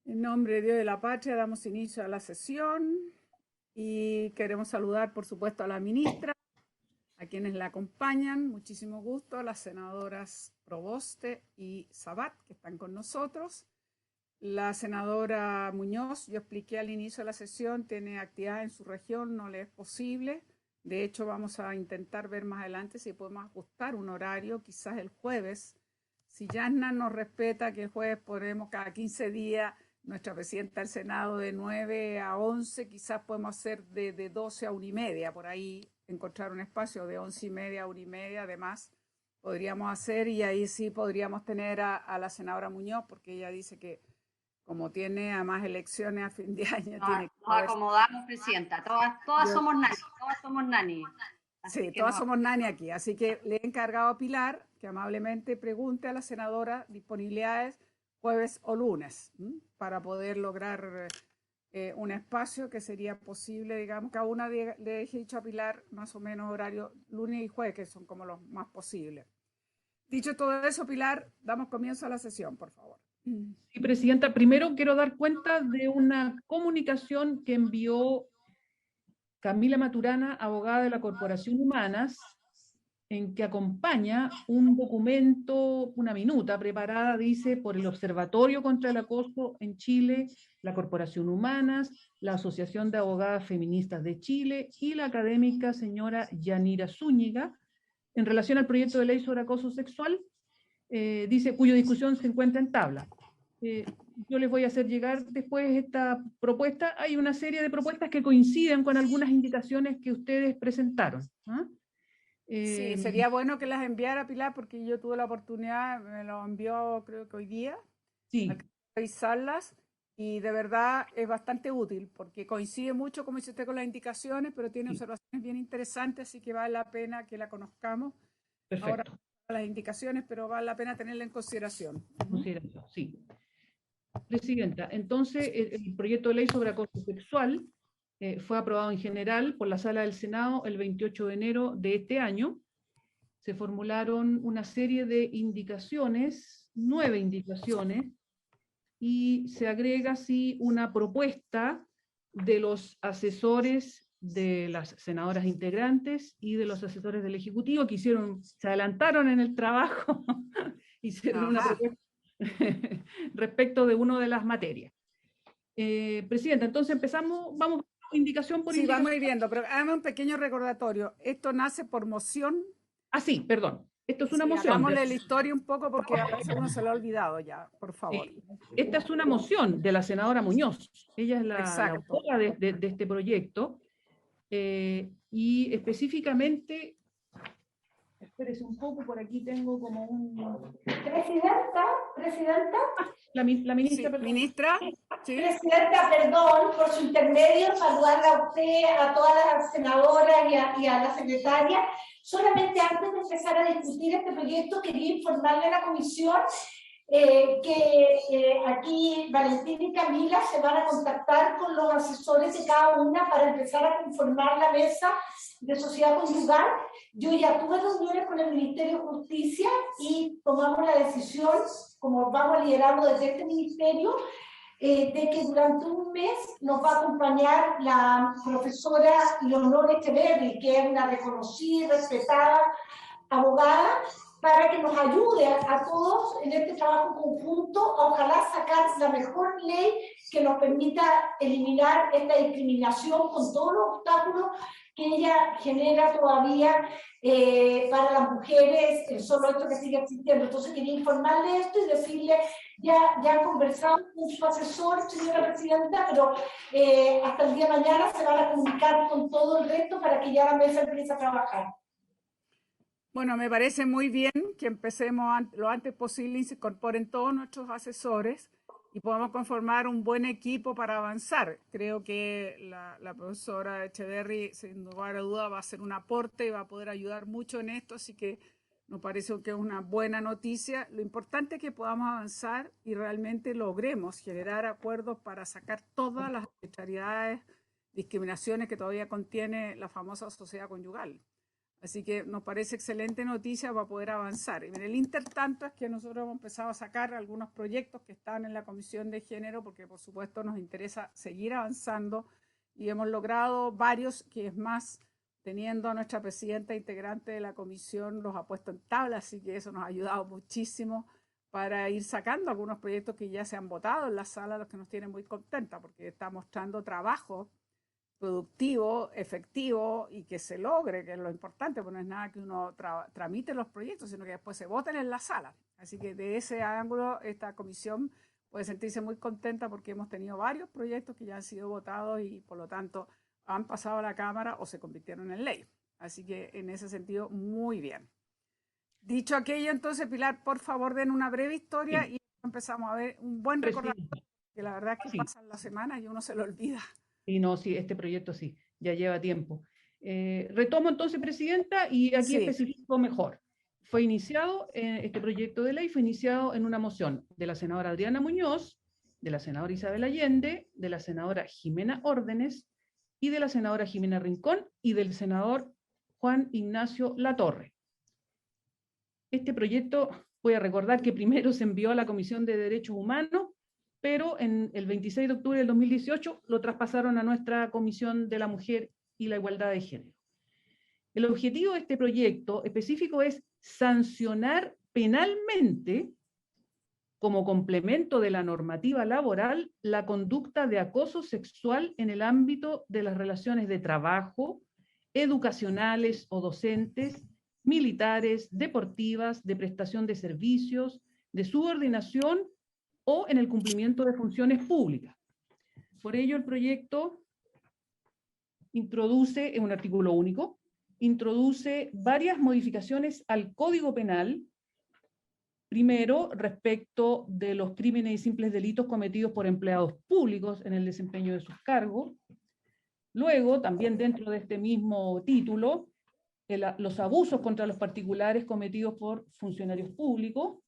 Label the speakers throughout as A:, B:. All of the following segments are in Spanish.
A: En nombre de Dios y de la Patria damos inicio a la sesión y queremos saludar, por supuesto, a la ministra, a quienes la acompañan. Muchísimo gusto, las senadoras Proboste y Sabat, que están con nosotros. La senadora Muñoz, yo expliqué al inicio de la sesión, tiene actividad en su región, no le es posible. De hecho, vamos a intentar ver más adelante si podemos ajustar un horario, quizás el jueves. Si Yasna nos respeta que el jueves podremos cada 15 días, nuestra presidenta del Senado de 9 a 11, quizás podemos hacer de 12 a 1:30, por ahí encontrar un espacio de 11:30 a 1:30, además podríamos hacer, y ahí sí podríamos tener a la senadora Muñoz, porque ella dice que como tiene a más elecciones a fin de año, tiene que
B: Nos acomodamos, presidenta. Todas somos nani.
A: Sí, todas somos nani aquí, así que le he encargado a Pilar que amablemente pregunte a la senadora disponibilidades jueves o lunes, para poder lograr un espacio que sería posible, digamos, cada una le he dicho a Pilar más o menos horario lunes y jueves, que son como los más posibles. Dicho todo eso, Pilar, damos comienzo a la sesión, por favor.
C: Sí, presidenta, primero quiero dar cuenta de una comunicación que envió Camila Maturana, abogada de la Corporación Humanas, en que acompaña un documento, una minuta preparada, dice, por el Observatorio contra el Acoso en Chile, la Corporación Humanas, la Asociación de Abogadas Feministas de Chile y la académica señora Yanira Zúñiga, en relación al proyecto de ley sobre acoso sexual, dice, cuya discusión se encuentra en tabla. Yo les voy a hacer llegar después esta propuesta. Hay una serie de propuestas que coinciden con algunas indicaciones que ustedes presentaron.
A: Sí, sería bueno que las enviara, Pilar, porque yo tuve la oportunidad, me lo envió creo que hoy día,
C: Sí.
A: a revisarlas, y de verdad es bastante útil, porque coincide mucho, como dice usted, con las indicaciones, pero tiene observaciones bien interesantes, así que vale la pena que la conozcamos.
C: Perfecto.
A: Ahora las indicaciones, pero vale la pena tenerla en consideración.
C: Consideración, sí. Presidenta, entonces el proyecto de ley sobre acoso sexual fue aprobado en general por la Sala del Senado el 28 de enero de este año. Se formularon una serie de indicaciones, 9 indicaciones, y se agrega así una propuesta de los asesores de las senadoras integrantes y de los asesores del Ejecutivo que se adelantaron en el trabajo, hicieron una propuesta respecto de una de las materias. Presidenta, entonces empezamos, vamos indicación por indicación.
A: Sí, vamos a ir viendo, pero hágame un pequeño recordatorio. Esto nace por moción.
C: Ah, sí, perdón. Esto es una moción.
A: Hagámosle la historia un poco porque a veces uno se lo ha olvidado ya, por favor.
C: Esta es una moción de la senadora Muñoz. Ella es la autora de este proyecto. Y específicamente, espérese un poco, por aquí tengo como un...
D: Presidenta.
C: La ministra,
A: sí, ministra.
D: Sí. Presidenta, perdón, por su intermedio, saludarla a usted, a todas las senadoras y a la secretaria. Solamente antes de empezar a discutir este proyecto, quería informarle a la comisión que aquí Valentín y Camila se van a contactar con los asesores de cada una para empezar a conformar la mesa de sociedad conyugal. Yo ya tuve reuniones con el Ministerio de Justicia y tomamos la decisión, como vamos liderando desde este ministerio, de que durante un mes nos va a acompañar la profesora Leonor Echeverri, que es una reconocida y respetada abogada, para que nos ayude a todos en este trabajo conjunto, a ojalá sacar la mejor ley que nos permita eliminar esta discriminación con todos los obstáculos que ella genera todavía para las mujeres, el solo hecho que sigue existiendo. Entonces quería informarle de esto y decirle, ya han conversado con su asesor, señora presidenta, pero hasta el día de mañana se van a comunicar con todo el resto para que ya la mesa empiece a trabajar.
A: Bueno, me parece muy bien que empecemos lo antes posible y se incorporen todos nuestros asesores y podamos conformar un buen equipo para avanzar. Creo que la profesora Echeverri, sin lugar a duda, va a hacer un aporte y va a poder ayudar mucho en esto, así que nos parece que es una buena noticia. Lo importante es que podamos avanzar y realmente logremos generar acuerdos para sacar todas las arbitrariedades, discriminaciones que todavía contiene la famosa sociedad conyugal. Así que nos parece excelente noticia para poder avanzar. Y en el intertanto es que nosotros hemos empezado a sacar algunos proyectos que están en la Comisión de Género, porque por supuesto nos interesa seguir avanzando y hemos logrado varios, que es más, teniendo a nuestra presidenta integrante de la comisión, los ha puesto en tabla, así que eso nos ha ayudado muchísimo para ir sacando algunos proyectos que ya se han votado en la sala, los que nos tienen muy contentas, porque está mostrando trabajo productivo, efectivo y que se logre, que es lo importante, porque no es nada que uno tramite los proyectos, sino que después se voten en la sala. Así que de ese ángulo esta comisión puede sentirse muy contenta porque hemos tenido varios proyectos que ya han sido votados y por lo tanto han pasado a la Cámara o se convirtieron en ley. Así que en ese sentido, muy bien. Dicho aquello, entonces, Pilar, por favor, den una breve historia
C: Sí.
A: y empezamos a ver un buen recordatorio,
C: Presidenta.
A: que la verdad es que
C: Sí.
A: pasan las semanas y uno se lo olvida.
C: Y no, sí, este proyecto sí, ya lleva tiempo. Retomo entonces, Presidenta, y aquí
A: Sí.
C: especifico mejor. Fue iniciado, este proyecto de ley fue iniciado en una moción de la senadora Adriana Muñoz, de la senadora Isabel Allende, de la senadora Jimena Órdenes y de la senadora Jimena Rincón y del senador Juan Ignacio Latorre. Este proyecto, voy a recordar que primero se envió a la Comisión de Derechos Humanos, pero en el 26 de octubre del 2018 lo traspasaron a nuestra Comisión de la Mujer y la Igualdad de Género. El objetivo de este proyecto específico es sancionar penalmente, como complemento de la normativa laboral, la conducta de acoso sexual en el ámbito de las relaciones de trabajo, educacionales o docentes, militares, deportivas, de prestación de servicios, de subordinación o en el cumplimiento de funciones públicas. Por ello, el proyecto introduce, en un artículo único, introduce varias modificaciones al Código Penal. Primero, respecto de los crímenes y simples delitos cometidos por empleados públicos en el desempeño de sus cargos. Luego, también dentro de este mismo título, los abusos contra los particulares cometidos por funcionarios públicos.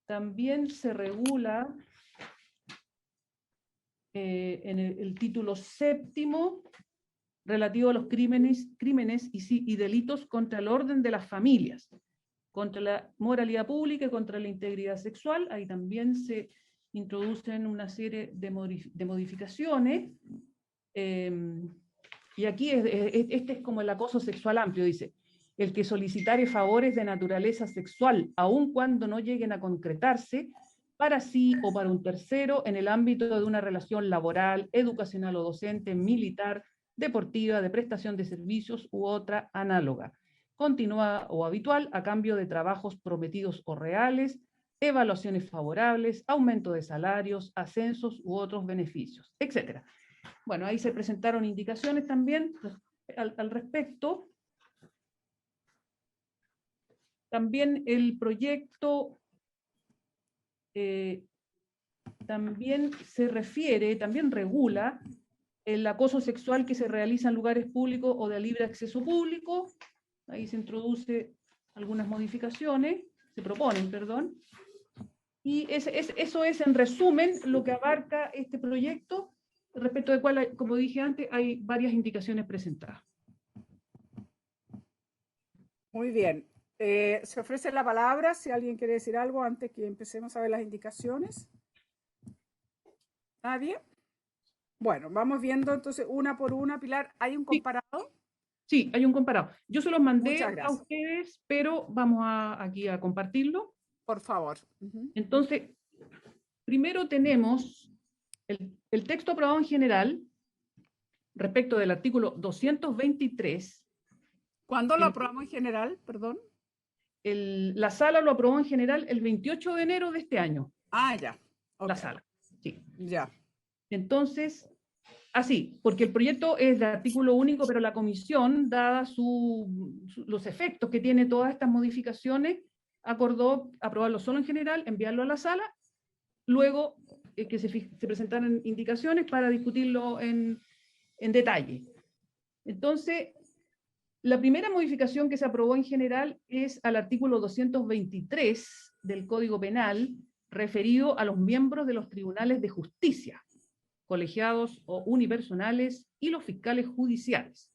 C: También se regula en el título séptimo relativo a los crímenes y delitos contra el orden de las familias, contra la moralidad pública y contra la integridad sexual. Ahí también se introducen una serie de modificaciones. Y aquí este es como el acoso sexual amplio, dice: el que solicitare favores de naturaleza sexual, aun cuando no lleguen a concretarse, para sí o para un tercero, en el ámbito de una relación laboral, educacional o docente, militar, deportiva, de prestación de servicios u otra análoga, continua o habitual, a cambio de trabajos prometidos o reales, evaluaciones favorables, aumento de salarios, ascensos u otros beneficios, etc. Bueno, ahí se presentaron indicaciones también al respecto. También el proyecto también se refiere, también regula el acoso sexual que se realiza en lugares públicos o de libre acceso público. Ahí se introduce algunas modificaciones, se proponen, perdón. Y eso es en resumen lo que abarca este proyecto, respecto del cual, como dije antes, hay varias indicaciones presentadas.
A: Muy bien. Se ofrece la palabra si alguien quiere decir algo antes que empecemos a ver las indicaciones. ¿Nadie? Bueno, vamos viendo entonces una por una. Pilar, ¿hay un comparado?
C: Sí, hay un comparado. Yo se los mandé
A: Muchas gracias.
C: a ustedes, pero vamos aquí a compartirlo.
A: Por favor.
C: Entonces, primero tenemos el texto aprobado en general respecto del artículo 223.
A: ¿Cuándo lo aprobamos en general? Perdón.
C: La sala lo aprobó en general el 28 de enero de este año.
A: Ah, ya. Okay.
C: La sala, sí.
A: Ya.
C: Entonces, así, porque el proyecto es de artículo único, pero la comisión, dada los efectos que tiene todas estas modificaciones, acordó aprobarlo solo en general, enviarlo a la sala, luego que se presentaran indicaciones para discutirlo en detalle. Entonces, la primera modificación que se aprobó en general es al artículo 223 del Código Penal, referido a los miembros de los tribunales de justicia, colegiados o unipersonales, y los fiscales judiciales.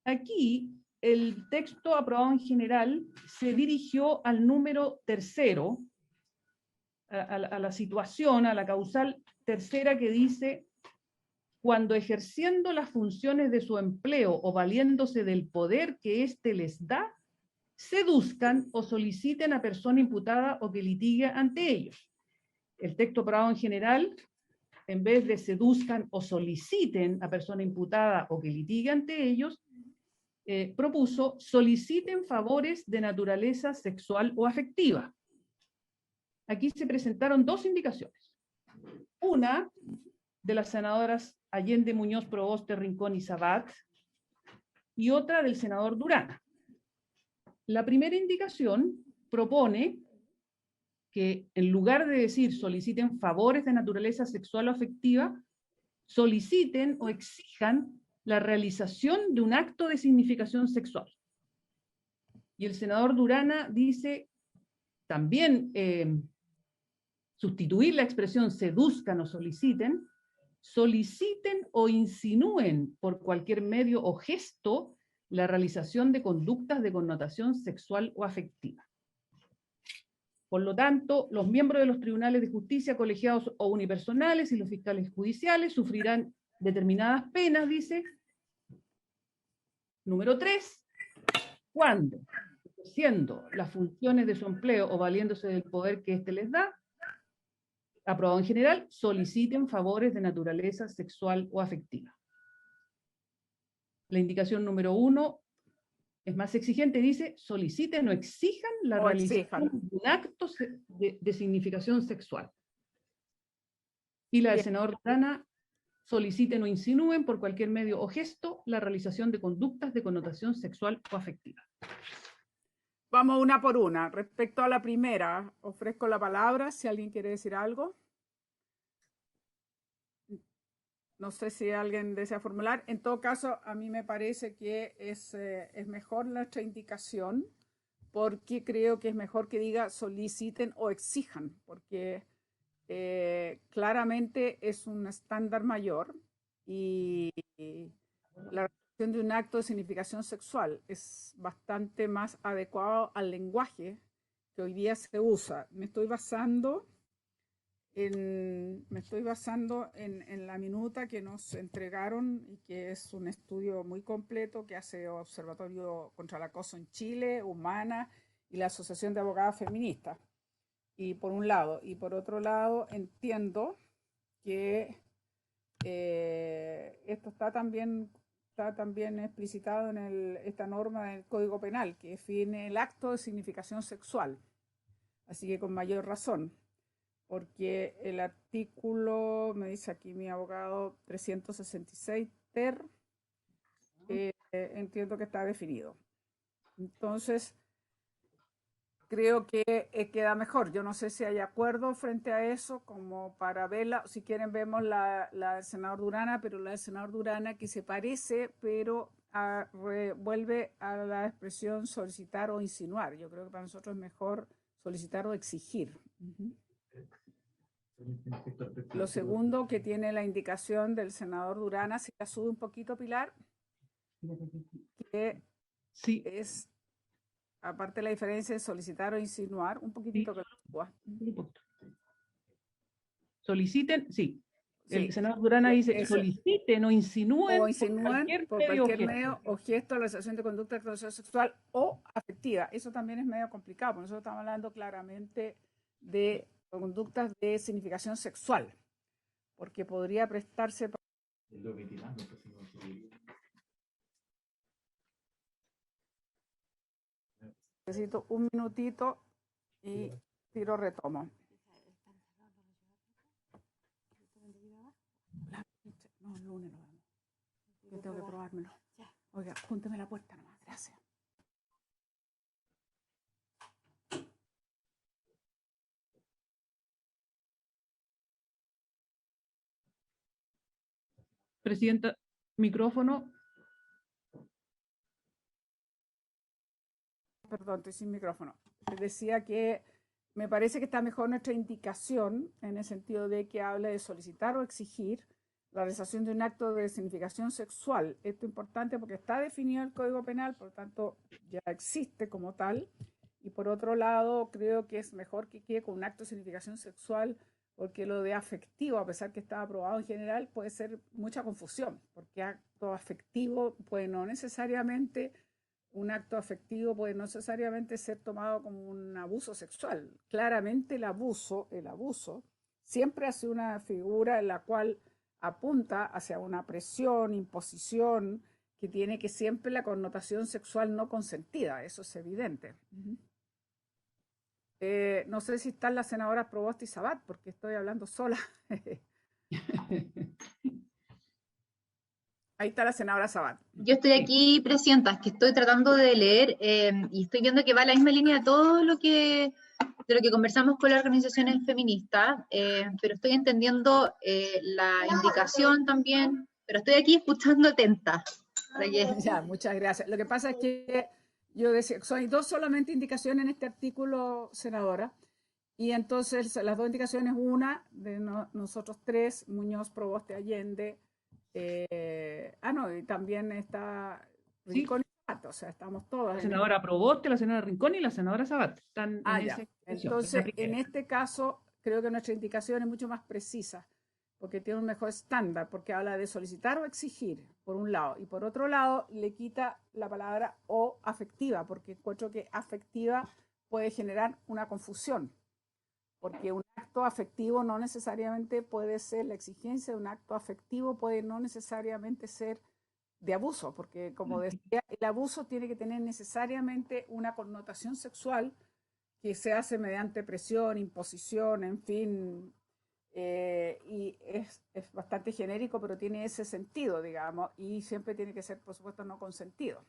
C: Aquí el texto aprobado en general se dirigió al número tercero, a la situación, a la causal tercera que dice: cuando ejerciendo las funciones de su empleo o valiéndose del poder que éste les da, seduzcan o soliciten a persona imputada o que litigue ante ellos. El texto aprobado en general, en vez de seduzcan o soliciten a persona imputada o que litigue ante ellos, propuso soliciten favores de naturaleza sexual o afectiva. Aquí se presentaron dos indicaciones. Una de las senadoras Allende, Muñoz, Proboste, Rincón y Sabat, y otra del senador Durana. La primera indicación propone que en lugar de decir soliciten favores de naturaleza sexual o afectiva, soliciten o exijan la realización de un acto de significación sexual. Y el senador Durana dice también sustituir la expresión seduzcan o soliciten o insinúen por cualquier medio o gesto la realización de conductas de connotación sexual o afectiva. Por lo tanto, los miembros de los tribunales de justicia, colegiados o unipersonales, y los fiscales judiciales sufrirán determinadas penas, dice. Número 3, cuando, ejerciendo las funciones de su empleo o valiéndose del poder que éste les da, aprobado en general, soliciten favores de naturaleza sexual o afectiva. La indicación número 1 es más exigente, dice: soliciten o exijan la realización de un acto de significación sexual. Y la del senador Durana: soliciten o insinúen por cualquier medio o gesto la realización de conductas de connotación sexual o afectiva.
A: Vamos una por una. Respecto a la primera, ofrezco la palabra si alguien quiere decir algo. No sé si alguien desea formular. En todo caso, a mí me parece que es mejor nuestra indicación, porque creo que es mejor que diga soliciten o exijan, porque claramente es un estándar mayor y la realización de un acto de significación sexual es bastante más adecuado al lenguaje que hoy día se usa. Me estoy basando en la minuta que nos entregaron, y que es un estudio muy completo que hace Observatorio contra el Acoso en Chile, Humana y la Asociación de Abogadas Feministas. Y por un lado, y por otro lado, entiendo que esto está también explicitado en esta norma del Código Penal, que define el acto de significación sexual. Así que con mayor razón, porque el artículo, me dice aquí mi abogado, 366 ter, entiendo que está definido. Entonces, creo que queda mejor. Yo no sé si hay acuerdo frente a eso, como para verla. Si quieren, vemos la del senador Durana, pero la del senador Durana que se parece, pero vuelve a la expresión solicitar o insinuar. Yo creo que para nosotros es mejor solicitar o exigir. Lo segundo, que tiene la indicación del senador Durana, si la sube un poquito, Pilar, que
C: sí,
A: es, aparte de la diferencia de solicitar o insinuar, un poquitito, sí, que lo suba.
C: Soliciten, sí. El
A: Sí,
C: senador Durana dice
A: eso.
C: Soliciten o insinúen
A: por cualquier medio o gesto la realización de conducta de connotación sexual o afectiva. Eso también es medio complicado, porque nosotros estamos hablando claramente de conductas de significación sexual, porque podría prestarse para... Necesito un minutito y tiro retomo. No, el lunes lo vemos. Yo tengo que probármelo. Oiga, júnteme la puerta nomás, gracias.
C: Presidenta, micrófono.
A: Perdón, estoy sin micrófono. Decía que me parece que está mejor nuestra indicación, en el sentido de que habla de solicitar o exigir la realización de un acto de significación sexual. Esto es importante porque está definido en el Código Penal, por lo tanto ya existe como tal. Y por otro lado, creo que es mejor que quede con un acto de significación sexual, porque lo de afectivo, a pesar que está aprobado en general, puede ser mucha confusión, porque acto afectivo puede no necesariamente, un acto afectivo puede no necesariamente ser tomado como un abuso sexual. Claramente el abuso siempre hace una figura en la cual apunta hacia una presión, imposición, que tiene que siempre la connotación sexual no consentida, eso es evidente. No sé si están las senadoras Provost y Sabat, porque estoy hablando sola. Ahí está la senadora Sabat.
E: Yo estoy aquí, presidenta, que estoy tratando de leer y estoy viendo que va a la misma línea de todo de lo que conversamos con las organizaciones feministas, pero estoy entendiendo la indicación también, pero estoy aquí escuchando atenta.
A: Ya, muchas gracias. Lo que pasa es que yo decía, hay dos solamente indicaciones en este artículo, senadora, y entonces las dos indicaciones, una de nosotros tres, Muñoz, Proboste, Allende, y también está Rincón y Sabat, o sea, estamos todas.
C: La senadora Proboste, la senadora Rincón y la senadora Sabat están en
A: ya.
C: esa
A: Entonces, en este caso, creo que nuestra indicación es mucho más precisa, porque tiene un mejor estándar, porque habla de solicitar o exigir, por un lado, y por otro lado, le quita la palabra o afectiva, porque encuentro que afectiva puede generar una confusión, porque un acto afectivo no necesariamente puede ser, la exigencia de un acto afectivo puede no necesariamente ser de abuso, porque como decía, el abuso tiene que tener necesariamente una connotación sexual que se hace mediante presión, imposición, en fin, y es bastante genérico, pero tiene ese sentido, digamos, y siempre tiene que ser, por supuesto, no consentido.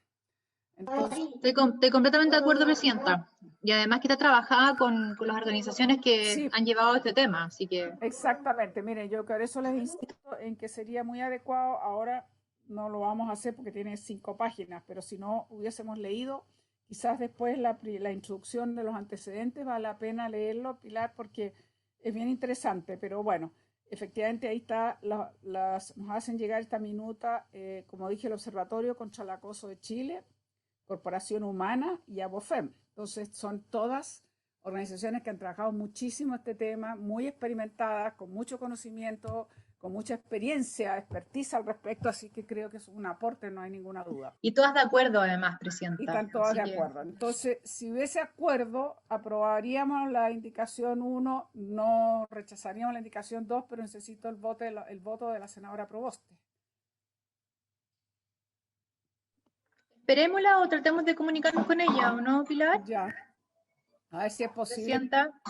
A: Entonces,
E: estoy completamente de acuerdo, presidenta. Y además que está trabajada con las organizaciones que
A: sí,
E: han llevado este tema, así que...
A: exactamente. Miren, yo por eso les insisto en que sería muy adecuado, ahora no lo vamos a hacer porque tiene 5 páginas, pero si no hubiésemos leído, quizás después la introducción de los antecedentes, vale la pena leerlo, Pilar, porque es bien interesante, pero bueno, efectivamente ahí está, nos hacen llegar esta minuta, como dije, el Observatorio contra el Acoso de Chile, Corporación Humana y ABOFEM. Entonces son todas organizaciones que han trabajado muchísimo este tema, muy experimentadas, con mucho conocimiento, con mucha experiencia, expertise al respecto, así que creo que es un aporte, no hay ninguna duda.
E: Y todas de acuerdo, además, presidenta.
A: Y están todas
E: así
A: de acuerdo. Entonces, si hubiese acuerdo, aprobaríamos la indicación 1, no rechazaríamos la indicación 2, pero necesito el voto de la senadora Proboste.
E: Esperémosla o tratemos de comunicarnos con ella, ¿o no, Pilar?
A: Ya. A ver si es posible.
E: Presidenta.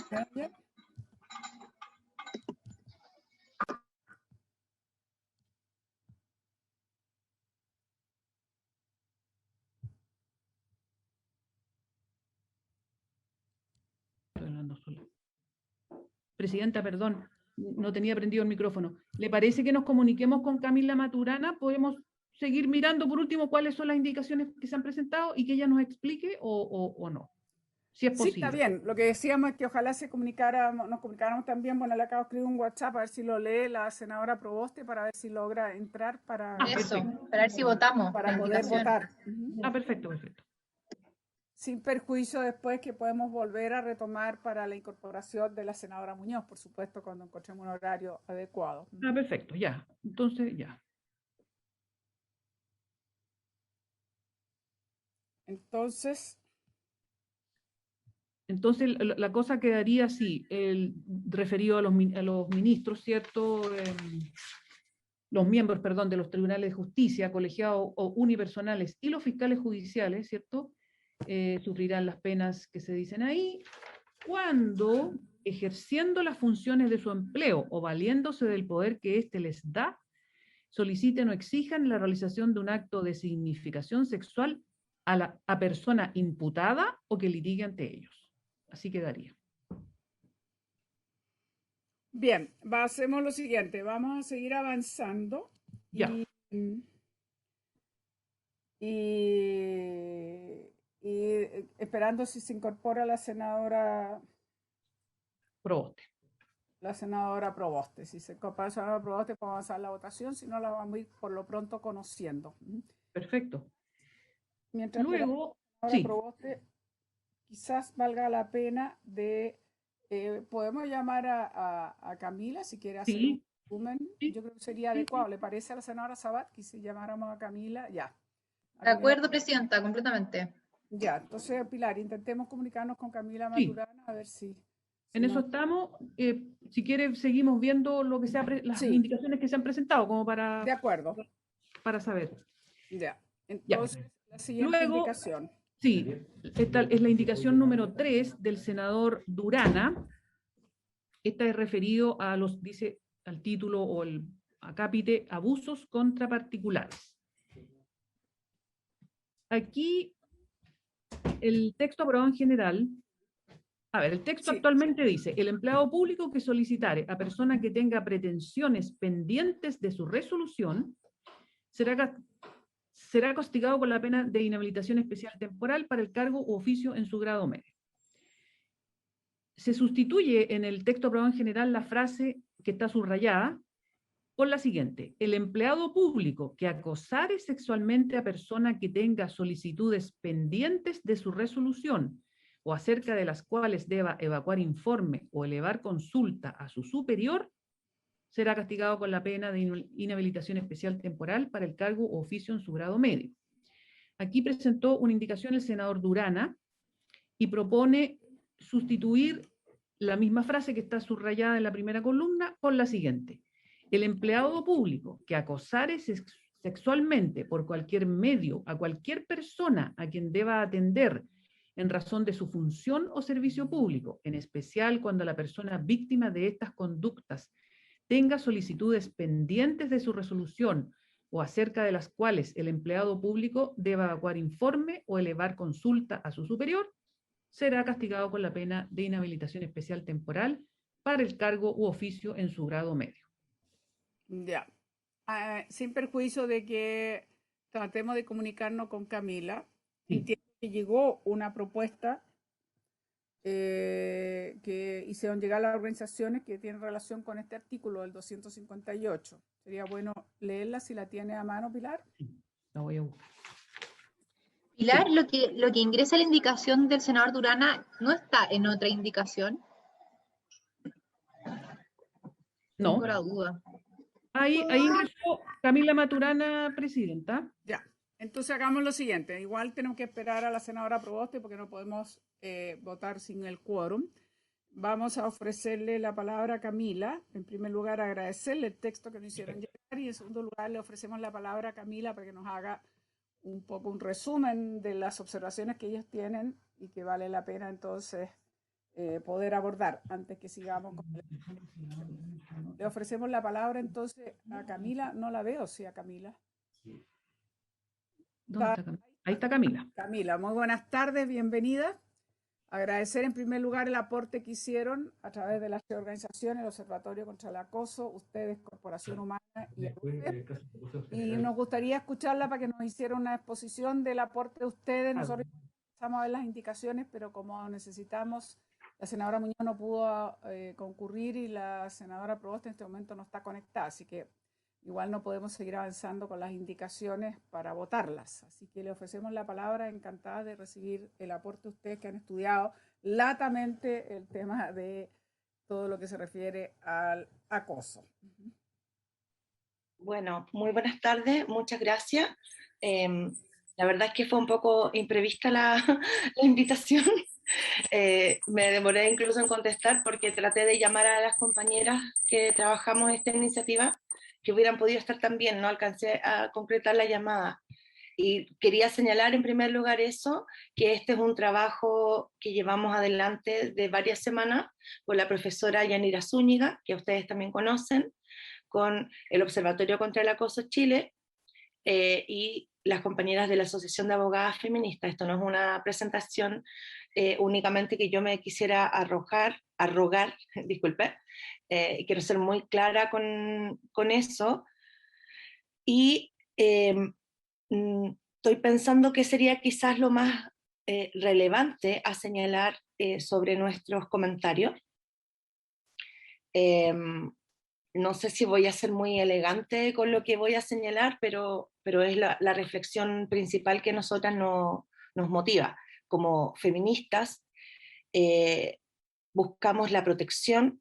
C: Presidenta, perdón, no tenía prendido el micrófono. ¿Le parece que nos comuniquemos con Camila Maturana? ¿Podemos seguir mirando por último cuáles son las indicaciones que se han presentado y que ella nos explique o no? Si es posible.
A: Sí, está bien. Lo que decíamos es que ojalá nos comunicáramos también. Bueno, le acabo de escribir un WhatsApp a ver si lo lee la senadora Proboste para ver si logra entrar para
E: ver si votamos.
A: Para poder votar.
C: Perfecto, perfecto.
A: Sin perjuicio después que podemos volver a retomar para la incorporación de la senadora Muñoz, por supuesto, cuando encontremos un horario adecuado.
C: Perfecto, ya. Entonces, ya. Entonces, la cosa quedaría así, referido a los ministros, ¿cierto? Los miembros, perdón, de los tribunales de justicia, colegiados o unipersonales y los fiscales judiciales, ¿cierto? Sufrirán las penas que se dicen ahí cuando, ejerciendo las funciones de su empleo o valiéndose del poder que éste les da, soliciten o exijan la realización de un acto de significación sexual a persona imputada o que litigue ante ellos. Así quedaría.
A: Bien, hacemos lo siguiente, vamos a seguir avanzando.
C: Ya.
A: Y esperando si se incorpora la senadora
C: Proboste.
A: la senadora Proboste. Si se incorpora la senadora Proboste, podemos avanzar la votación, si no la vamos a ir por lo pronto conociendo.
C: Perfecto.
A: Mientras
C: Luego,
A: la senadora Proboste, quizás valga la pena de, podemos llamar a Camila si quiere hacer un resumen. Yo creo que sería adecuado. ¿Le parece a la senadora Sabat que si llamáramos a Camila? Ya.
E: De acuerdo, presidenta, completamente.
A: Ya, entonces, Pilar, intentemos comunicarnos con Camila Maturana a ver si...
C: En eso estamos. Si quiere, seguimos viendo lo que las indicaciones que se han presentado, como para...
A: De acuerdo.
C: Para saber.
A: Ya. Entonces, la siguiente indicación.
C: Sí, esta es la indicación número 3 del senador Durana. Esta es referido a los, dice, al título o el acápite, abusos contra particulares. Aquí, el texto aprobado en general, el texto actualmente dice, el empleado público que solicitare a persona que tenga pretensiones pendientes de su resolución, será castigado con la pena de inhabilitación especial temporal para el cargo u oficio en su grado medio. Se sustituye en el texto aprobado en general la frase que está subrayada por la siguiente: el empleado público que acosare sexualmente a persona que tenga solicitudes pendientes de su resolución o acerca de las cuales deba evacuar informe o elevar consulta a su superior, será castigado con la pena de inhabilitación especial temporal para el cargo u oficio en su grado medio. Aquí presentó una indicación el senador Durana y propone sustituir la misma frase que está subrayada en la primera columna por la siguiente: el empleado público que acosare sexualmente por cualquier medio a cualquier persona a quien deba atender en razón de su función o servicio público, en especial cuando la persona víctima de estas conductas tenga solicitudes pendientes de su resolución o acerca de las cuales el empleado público deba evacuar informe o elevar consulta a su superior, será castigado con la pena de inhabilitación especial temporal para el cargo u oficio en su grado medio.
A: Ya. Sin perjuicio de que tratemos de comunicarnos con Camila, entiendo que llegó una propuesta que hicieron llegar las organizaciones que tienen relación con este artículo del 258. Sería bueno leerla si la tiene a mano, Pilar.
C: Sí, la voy a buscar.
E: Pilar, lo que ingresa la indicación del senador Durana no está en otra indicación.
C: No.
E: Tengo la duda.
C: Ahí ingresó Camila Maturana, presidenta.
A: Ya. Entonces hagamos lo siguiente. Igual tenemos que esperar a la senadora Proboste porque no podemos votar sin el quórum. Vamos a ofrecerle la palabra a Camila. En primer lugar, agradecerle el texto que nos hicieron llegar y en segundo lugar le ofrecemos la palabra a Camila para que nos haga un poco un resumen de las observaciones que ellos tienen y que vale la pena entonces poder abordar antes que sigamos con el... Le ofrecemos la palabra entonces a Camila. No la veo, sí, a Camila.
C: ¿Dónde está Camila? Ahí está Camila.
A: Camila, muy buenas tardes, bienvenida. Agradecer en primer lugar el aporte que hicieron a través de las organizaciones, el Observatorio contra el Acoso, ustedes, Corporación Humana y nos gustaría escucharla para que nos hiciera una exposición del aporte de ustedes. Nosotros empezamos a ver las indicaciones, pero como necesitamos, la senadora Muñoz no pudo concurrir y la senadora Proboste en este momento no está conectada, así que igual no podemos seguir avanzando con las indicaciones para votarlas. Así que le ofrecemos la palabra, encantada de recibir el aporte de ustedes que han estudiado latamente el tema de todo lo que se refiere al acoso.
F: Bueno, muy buenas tardes, muchas gracias. La verdad es que fue un poco imprevista la invitación. Me demoré incluso en contestar porque traté de llamar a las compañeras que trabajamos esta iniciativa que hubieran podido estar también, no alcancé a concretar la llamada. Y quería señalar en primer lugar eso, que este es un trabajo que llevamos adelante de varias semanas con la profesora Yanira Zúñiga, que ustedes también conocen, con el Observatorio contra el Acoso Chile y las compañeras de la Asociación de Abogadas Feministas. Esto no es una presentación únicamente que yo me quisiera arrogar, disculpe, quiero ser muy clara con eso. Y estoy pensando que sería quizás lo más relevante a señalar sobre nuestros comentarios. No sé si voy a ser muy elegante con lo que voy a señalar, pero es la reflexión principal que nosotras nos motiva. Como feministas, buscamos la protección,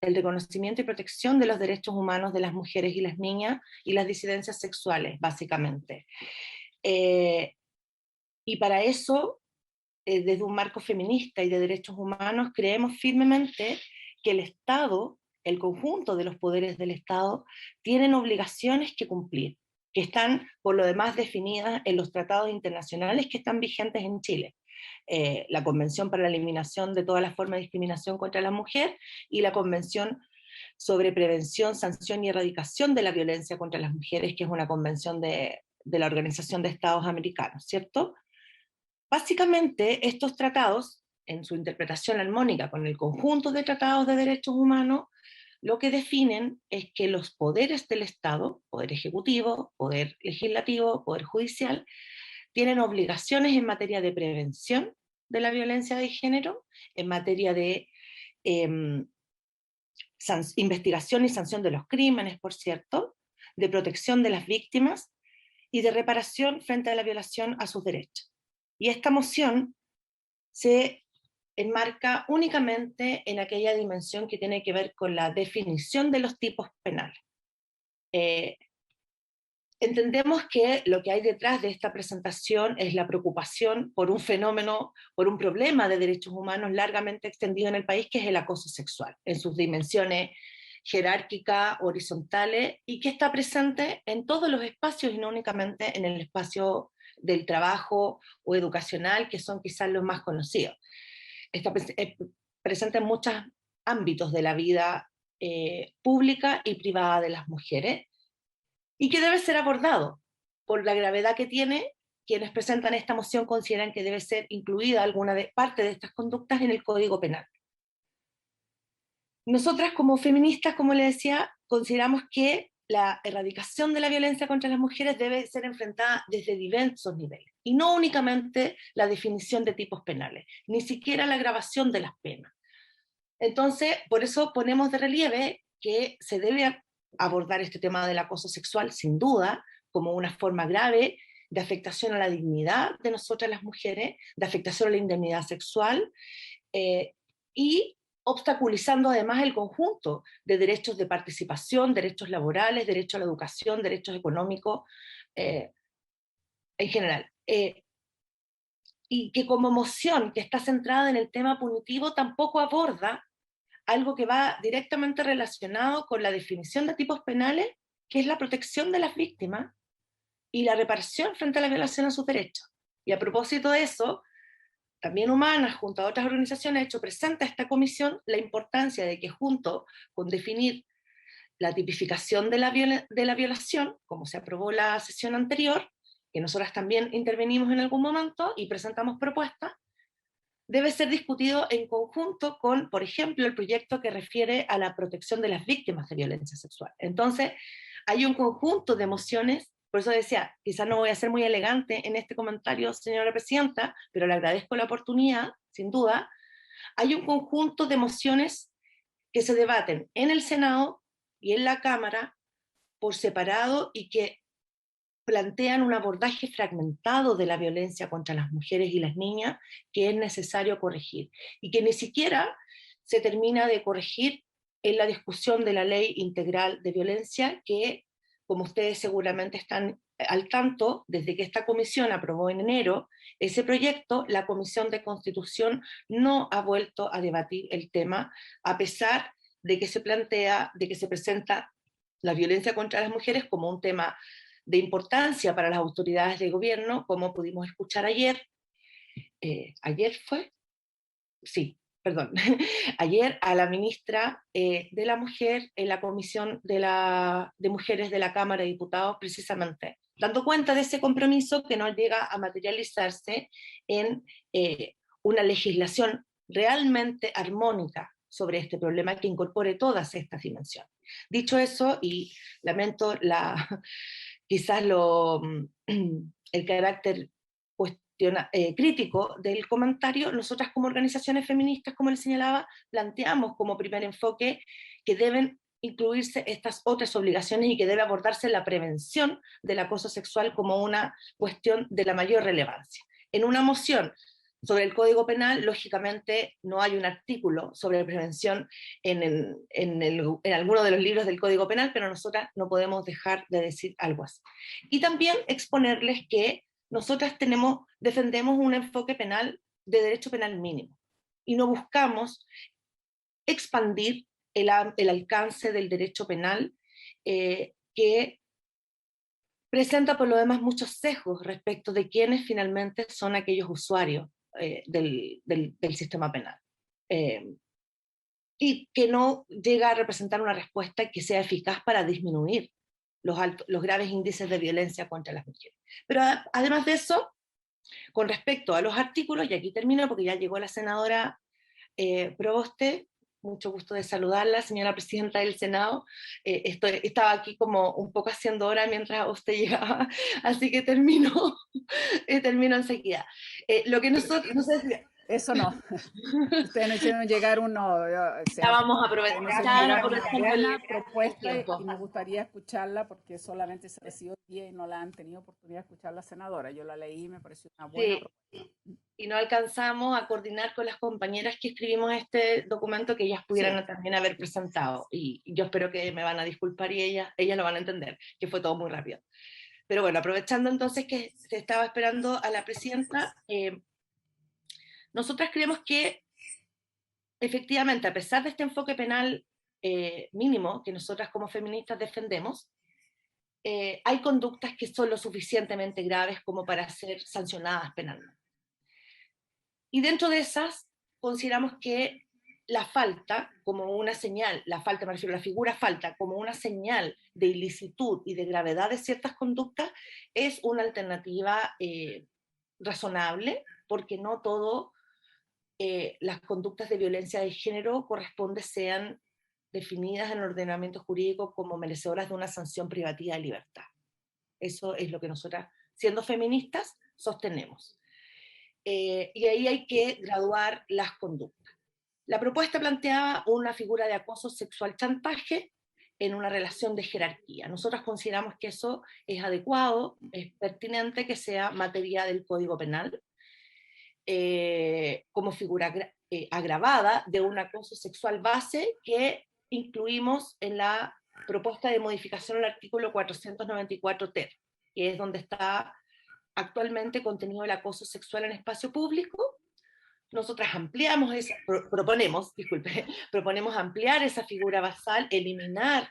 F: el reconocimiento y protección de los derechos humanos de las mujeres y las niñas y las disidencias sexuales, básicamente. Y para eso, desde un marco feminista y de derechos humanos, creemos firmemente que el Estado, el conjunto de los poderes del Estado, tienen obligaciones que cumplir, que están por lo demás definidas en los tratados internacionales que están vigentes en Chile. La Convención para la Eliminación de todas las formas de discriminación contra la mujer y la Convención sobre Prevención, Sanción y Erradicación de la Violencia contra las Mujeres, que es una convención de la Organización de Estados Americanos, ¿cierto? Básicamente, estos tratados, en su interpretación armónica con el conjunto de tratados de derechos humanos, lo que definen es que los poderes del Estado, poder ejecutivo, poder legislativo, poder judicial, tienen obligaciones en materia de prevención de la violencia de género, en materia de investigación y sanción de los crímenes, por cierto, de protección de las víctimas y de reparación frente a la violación a sus derechos. Y esta moción se enmarca únicamente en aquella dimensión que tiene que ver con la definición de los tipos penales. Entendemos que lo que hay detrás de esta presentación es la preocupación por un fenómeno, por un problema de derechos humanos largamente extendido en el país, que es el acoso sexual, en sus dimensiones jerárquicas, horizontales, y que está presente en todos los espacios y no únicamente en el espacio del trabajo o educacional, que son quizás los más conocidos. Está presente en muchos ámbitos de la vida pública y privada de las mujeres, y que debe ser abordado por la gravedad que tiene. Quienes presentan esta moción consideran que debe ser incluida alguna parte de estas conductas en el Código Penal. Nosotras como feministas, como le decía, consideramos que la erradicación de la violencia contra las mujeres debe ser enfrentada desde diversos niveles, y no únicamente la definición de tipos penales, ni siquiera la agravación de las penas. Entonces, por eso ponemos de relieve que se debe abordar este tema del acoso sexual, sin duda, como una forma grave de afectación a la dignidad de nosotras las mujeres, de afectación a la indemnidad sexual, y obstaculizando además el conjunto de derechos de participación, derechos laborales, derecho a la educación, derechos económicos, en general. Y que como moción que está centrada en el tema punitivo tampoco aborda algo que va directamente relacionado con la definición de tipos penales, que es la protección de las víctimas y la reparación frente a la violación a sus derechos. Y a propósito de eso, también Humanas, junto a otras organizaciones, ha hecho presente a esta comisión la importancia de que, junto con definir la tipificación de la violación, como se aprobó la sesión anterior, que nosotras también intervenimos en algún momento y presentamos propuestas, debe ser discutido en conjunto con, por ejemplo, el proyecto que refiere a la protección de las víctimas de violencia sexual. Entonces, hay un conjunto de mociones, por eso decía, quizás no voy a ser muy elegante en este comentario, señora presidenta, pero le agradezco la oportunidad, sin duda. Hay un conjunto de mociones que se debaten en el Senado y en la Cámara por separado y que plantean un abordaje fragmentado de la violencia contra las mujeres y las niñas que es necesario corregir, y que ni siquiera se termina de corregir en la discusión de la Ley Integral de Violencia, que, como ustedes seguramente están al tanto, desde que esta comisión aprobó en enero ese proyecto, la Comisión de Constitución no ha vuelto a debatir el tema, a pesar de que se plantea, de que se presenta la violencia contra las mujeres como un tema de importancia para las autoridades de gobierno, como pudimos escuchar ayer. ¿Ayer fue? Sí, perdón. Ayer a la ministra de la Mujer en la Comisión de Mujeres de la Cámara de Diputados, precisamente, dando cuenta de ese compromiso que no llega a materializarse en una legislación realmente armónica sobre este problema que incorpore todas estas dimensiones. Dicho eso, y lamento quizás el carácter crítico del comentario, nosotras como organizaciones feministas, como les señalaba, planteamos como primer enfoque que deben incluirse estas otras obligaciones y que debe abordarse la prevención del acoso sexual como una cuestión de la mayor relevancia. En una moción sobre el Código Penal, lógicamente no hay un artículo sobre prevención en alguno de los libros del Código Penal, pero nosotras no podemos dejar de decir algo así. Y también exponerles que nosotras defendemos un enfoque penal de derecho penal mínimo y no buscamos expandir el alcance del derecho penal que presenta por lo demás muchos sesgos respecto de quiénes finalmente son aquellos usuarios del sistema penal. Y que no llega a representar una respuesta que sea eficaz para disminuir los graves índices de violencia contra las mujeres. Pero además de eso, con respecto a los artículos, y aquí termino porque ya llegó la senadora Proboste, mucho gusto de saludarla, señora presidenta del Senado. Estaba aquí como un poco haciendo hora mientras usted llegaba, así que termino enseguida. Lo que nosotros, no sé si...
A: Eso no. Ustedes nos hicieron llegar
F: Ya vamos a aprovechar
A: una propuesta y me gustaría escucharla porque solamente se recibió hoy día y no la han tenido oportunidad de escuchar la senadora. Yo la leí y me pareció una buena propuesta.
F: Y no alcanzamos a coordinar con las compañeras que escribimos este documento que ellas pudieran también haber presentado. Y yo espero que me van a disculpar y ellas lo van a entender, que fue todo muy rápido. Pero bueno, aprovechando entonces que se estaba esperando a la presidenta, nosotras creemos que efectivamente, a pesar de este enfoque penal mínimo que nosotras como feministas defendemos, hay conductas que son lo suficientemente graves como para ser sancionadas penalmente. Y dentro de esas, consideramos que la falta, como una señal, me refiero a la figura falta, como una señal de ilicitud y de gravedad de ciertas conductas, es una alternativa razonable, porque no todo las conductas de violencia de género sean definidas en el ordenamiento jurídico como merecedoras de una sanción privativa de libertad. Eso es lo que nosotras, siendo feministas, sostenemos. Y ahí hay que graduar las conductas. La propuesta planteaba una figura de acoso sexual chantaje en una relación de jerarquía. Nosotros consideramos que eso es adecuado, es pertinente que sea materia del Código Penal, como figura agravada de un acoso sexual base que incluimos en la propuesta de modificación al artículo 494 ter, que es donde está actualmente contenido el acoso sexual en espacio público. Nosotras proponemos ampliar esa figura basal, eliminar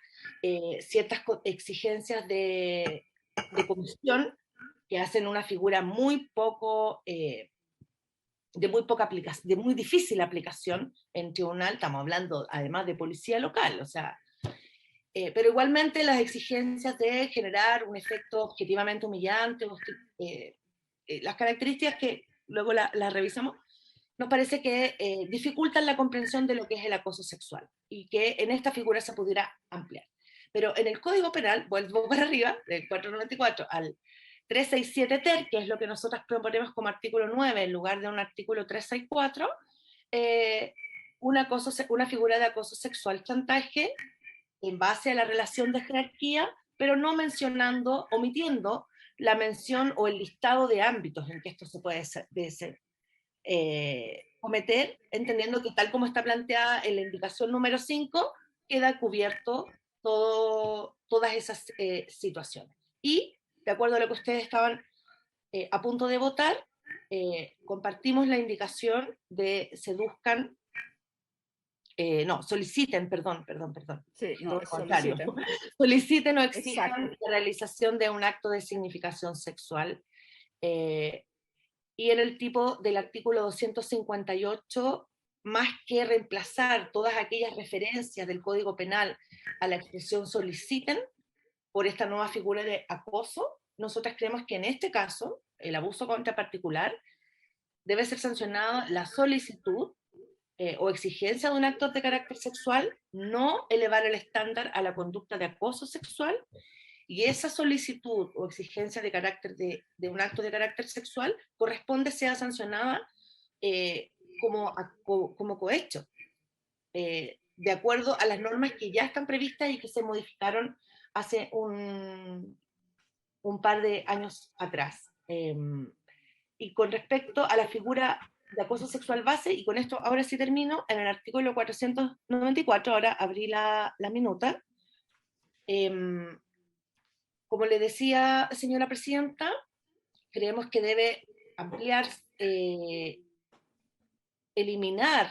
F: ciertas exigencias de comisión que hacen una figura de muy difícil aplicación en tribunal. Estamos hablando además de policía local, o sea, pero igualmente las exigencias de generar un efecto objetivamente humillante, las características que luego las revisamos, nos parece que dificultan la comprensión de lo que es el acoso sexual y que en esta figura se pudiera ampliar. Pero en el Código Penal, vuelvo para arriba, del 494 al 367 ter, que es lo que nosotras proponemos como artículo 9 en lugar de un artículo 364, una figura de acoso sexual chantaje en base a la relación de jerarquía, pero no omitiendo la mención o el listado de ámbitos en que esto se puede cometer, entendiendo que tal como está planteada en la indicación número 5, queda cubierto todas esas situaciones. Y, de acuerdo a lo que ustedes estaban a punto de votar, compartimos la indicación de soliciten, perdón.
A: Sí, no,
F: soliciten o exijan la realización de un acto de significación sexual. Y en el tipo del artículo 258, más que reemplazar todas aquellas referencias del Código Penal a la expresión soliciten por esta nueva figura de acoso, nosotras creemos que en este caso, el abuso contra particular, debe ser sancionada la solicitud o exigencia de un acto de carácter sexual, no elevar el estándar a la conducta de acoso sexual, Y esa solicitud o exigencia de carácter de un acto de carácter sexual corresponde sea sancionada como cohecho, de acuerdo a las normas que ya están previstas y que se modificaron hace un par de años atrás. Y con respecto a la figura de acoso sexual base, y con esto ahora sí termino, en el artículo 494, ahora abrí la minuta, como le decía, señora presidenta, creemos que debe ampliar, eliminar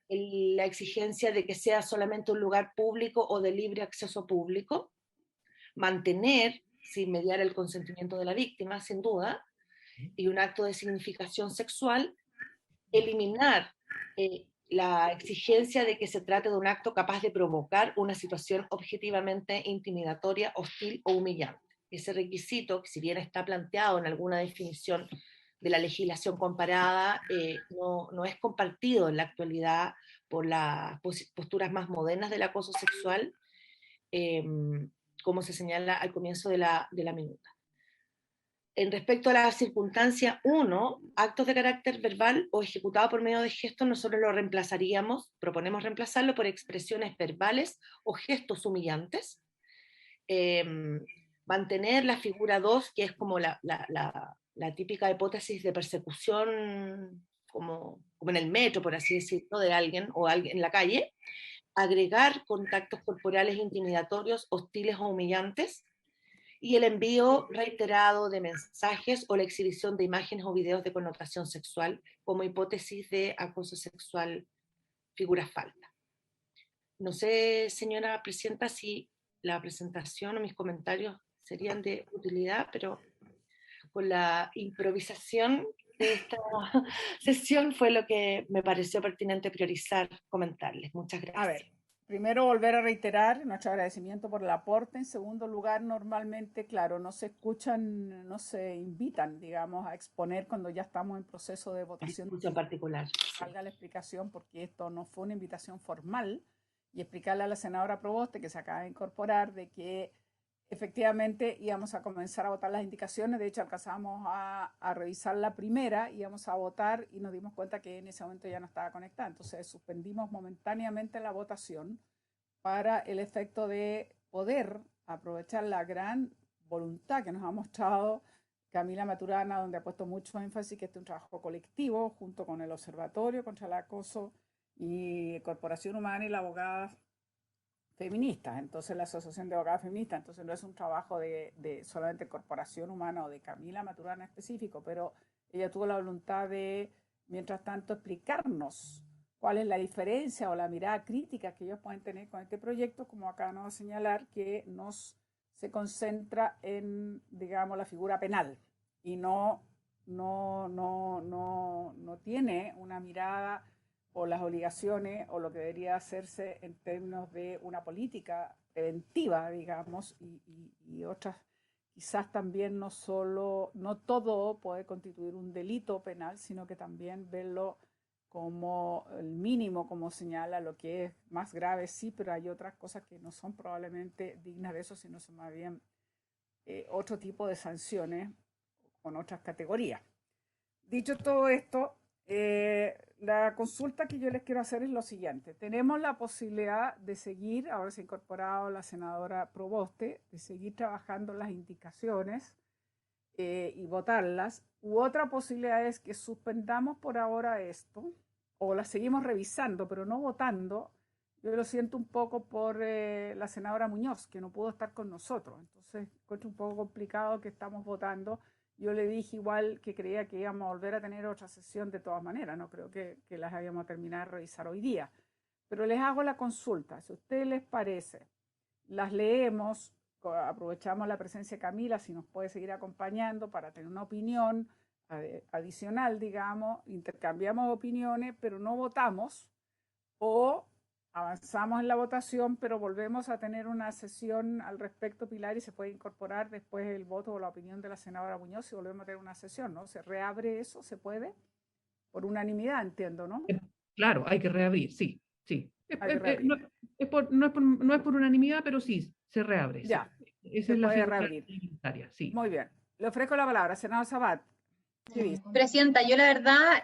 F: la exigencia de que sea solamente un lugar público o de libre acceso público, mantener, sin mediar el consentimiento de la víctima, sin duda, y un acto de significación sexual, eliminar la exigencia de que se trate de un acto capaz de provocar una situación objetivamente intimidatoria, hostil o humillante. Ese requisito, que si bien está planteado en alguna definición de la legislación comparada, no es compartido en la actualidad por las posturas más modernas del acoso sexual, como se señala al comienzo de la minuta. En respecto a la circunstancia 1, actos de carácter verbal o ejecutado por medio de gestos, nosotros lo reemplazaríamos, proponemos reemplazarlo por expresiones verbales o gestos humillantes. Mantener la figura 2, que es como la típica hipótesis de persecución, como en el metro, por así decirlo, de alguien o alguien en la calle. Agregar contactos corporales intimidatorios, hostiles o humillantes, y el envío reiterado de mensajes o la exhibición de imágenes o videos de connotación sexual como hipótesis de acoso sexual figura falta. No sé, señora presidenta, si la presentación o mis comentarios serían de utilidad, pero con la improvisación de esta sesión fue lo que me pareció pertinente priorizar, comentarles. Muchas gracias.
A: A ver, primero volver a reiterar nuestro agradecimiento por el aporte. En segundo lugar, normalmente, claro, no se escuchan, no se invitan, digamos, a exponer cuando ya estamos en proceso de votación.
F: En particular.
A: Salga la explicación, porque esto no fue una invitación formal, y explicarle a la senadora Proboste, que se acaba de incorporar, de que efectivamente íbamos a comenzar a votar las indicaciones. De hecho, alcanzamos a revisar la primera, íbamos a votar y nos dimos cuenta que en ese momento ya no estaba conectada. Entonces suspendimos momentáneamente la votación para el efecto de poder aprovechar la gran voluntad que nos ha mostrado Camila Maturana, donde ha puesto mucho énfasis que este es un trabajo colectivo junto con el Observatorio contra el Acoso y Corporación Humana y la abogada feministas, entonces la Asociación de Abogadas Feministas, entonces no es un trabajo de solamente Corporación Humana o de Camila Maturana específico, pero ella tuvo la voluntad de, mientras tanto, explicarnos cuál es la diferencia o la mirada crítica que ellos pueden tener con este proyecto, como acá nos va a señalar, que se concentra en, digamos, la figura penal y no tiene una mirada o las obligaciones o lo que debería hacerse en términos de una política preventiva, digamos, y otras, quizás también no todo puede constituir un delito penal, sino que también verlo como el mínimo, como señala, lo que es más grave, sí, pero hay otras cosas que no son probablemente dignas de eso, sino son más bien otro tipo de sanciones con otras categorías. Dicho todo esto, la consulta que yo les quiero hacer es lo siguiente. Tenemos la posibilidad de seguir, ahora se ha incorporado la senadora Proboste, de seguir trabajando las indicaciones y votarlas. U otra posibilidad es que suspendamos por ahora esto, o la seguimos revisando, pero no votando. Yo lo siento un poco por la senadora Muñoz, que no pudo estar con nosotros. Entonces, encuentro un poco complicado que estamos votando. Yo le dije igual que creía que íbamos a volver a tener otra sesión de todas maneras, no creo que las habíamos a terminar de revisar hoy día. Pero les hago la consulta, si a ustedes les parece, las leemos, aprovechamos la presencia de Camila, si nos puede seguir acompañando para tener una opinión adicional, digamos, intercambiamos opiniones, pero no votamos, o avanzamos en la votación, pero volvemos a tener una sesión al respecto, Pilar, y se puede incorporar después el voto o la opinión de la senadora Muñoz y volvemos a tener una sesión, ¿no? ¿Se reabre eso? ¿Se puede? Por unanimidad, entiendo, ¿no?
C: Claro, hay que reabrir, sí, sí. No es por unanimidad, pero sí, se reabre.
A: Ya,
C: Sí. Esa
A: se
C: es la
A: puede
C: figura
A: reabrir.
C: reglamentaria, sí.
A: Muy bien. Le ofrezco la palabra, senador Sabat. ¿Qué dice?
E: Presidenta, yo la verdad,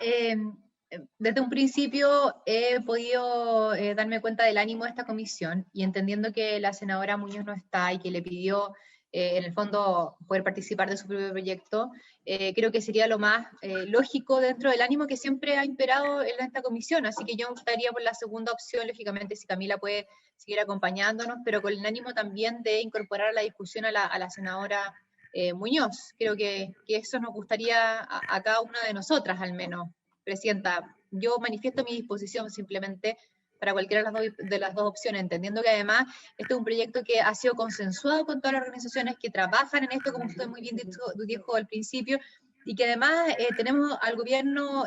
E: desde un principio he podido darme cuenta del ánimo de esta comisión y entendiendo que la senadora Muñoz no está y que le pidió, en el fondo, poder participar de su propio proyecto, creo que sería lo más lógico dentro del ánimo que siempre ha imperado en esta comisión. Así que yo optaría por la segunda opción, lógicamente, si Camila puede seguir acompañándonos, pero con el ánimo también de incorporar a la discusión a la senadora Muñoz. Creo que eso nos gustaría a cada una de nosotras, al menos. Presidenta, yo manifiesto mi disposición simplemente para cualquiera de las dos opciones, entendiendo que además este es un proyecto que ha sido consensuado con todas las organizaciones que trabajan en esto, como usted muy bien dijo al principio, y que además tenemos al gobierno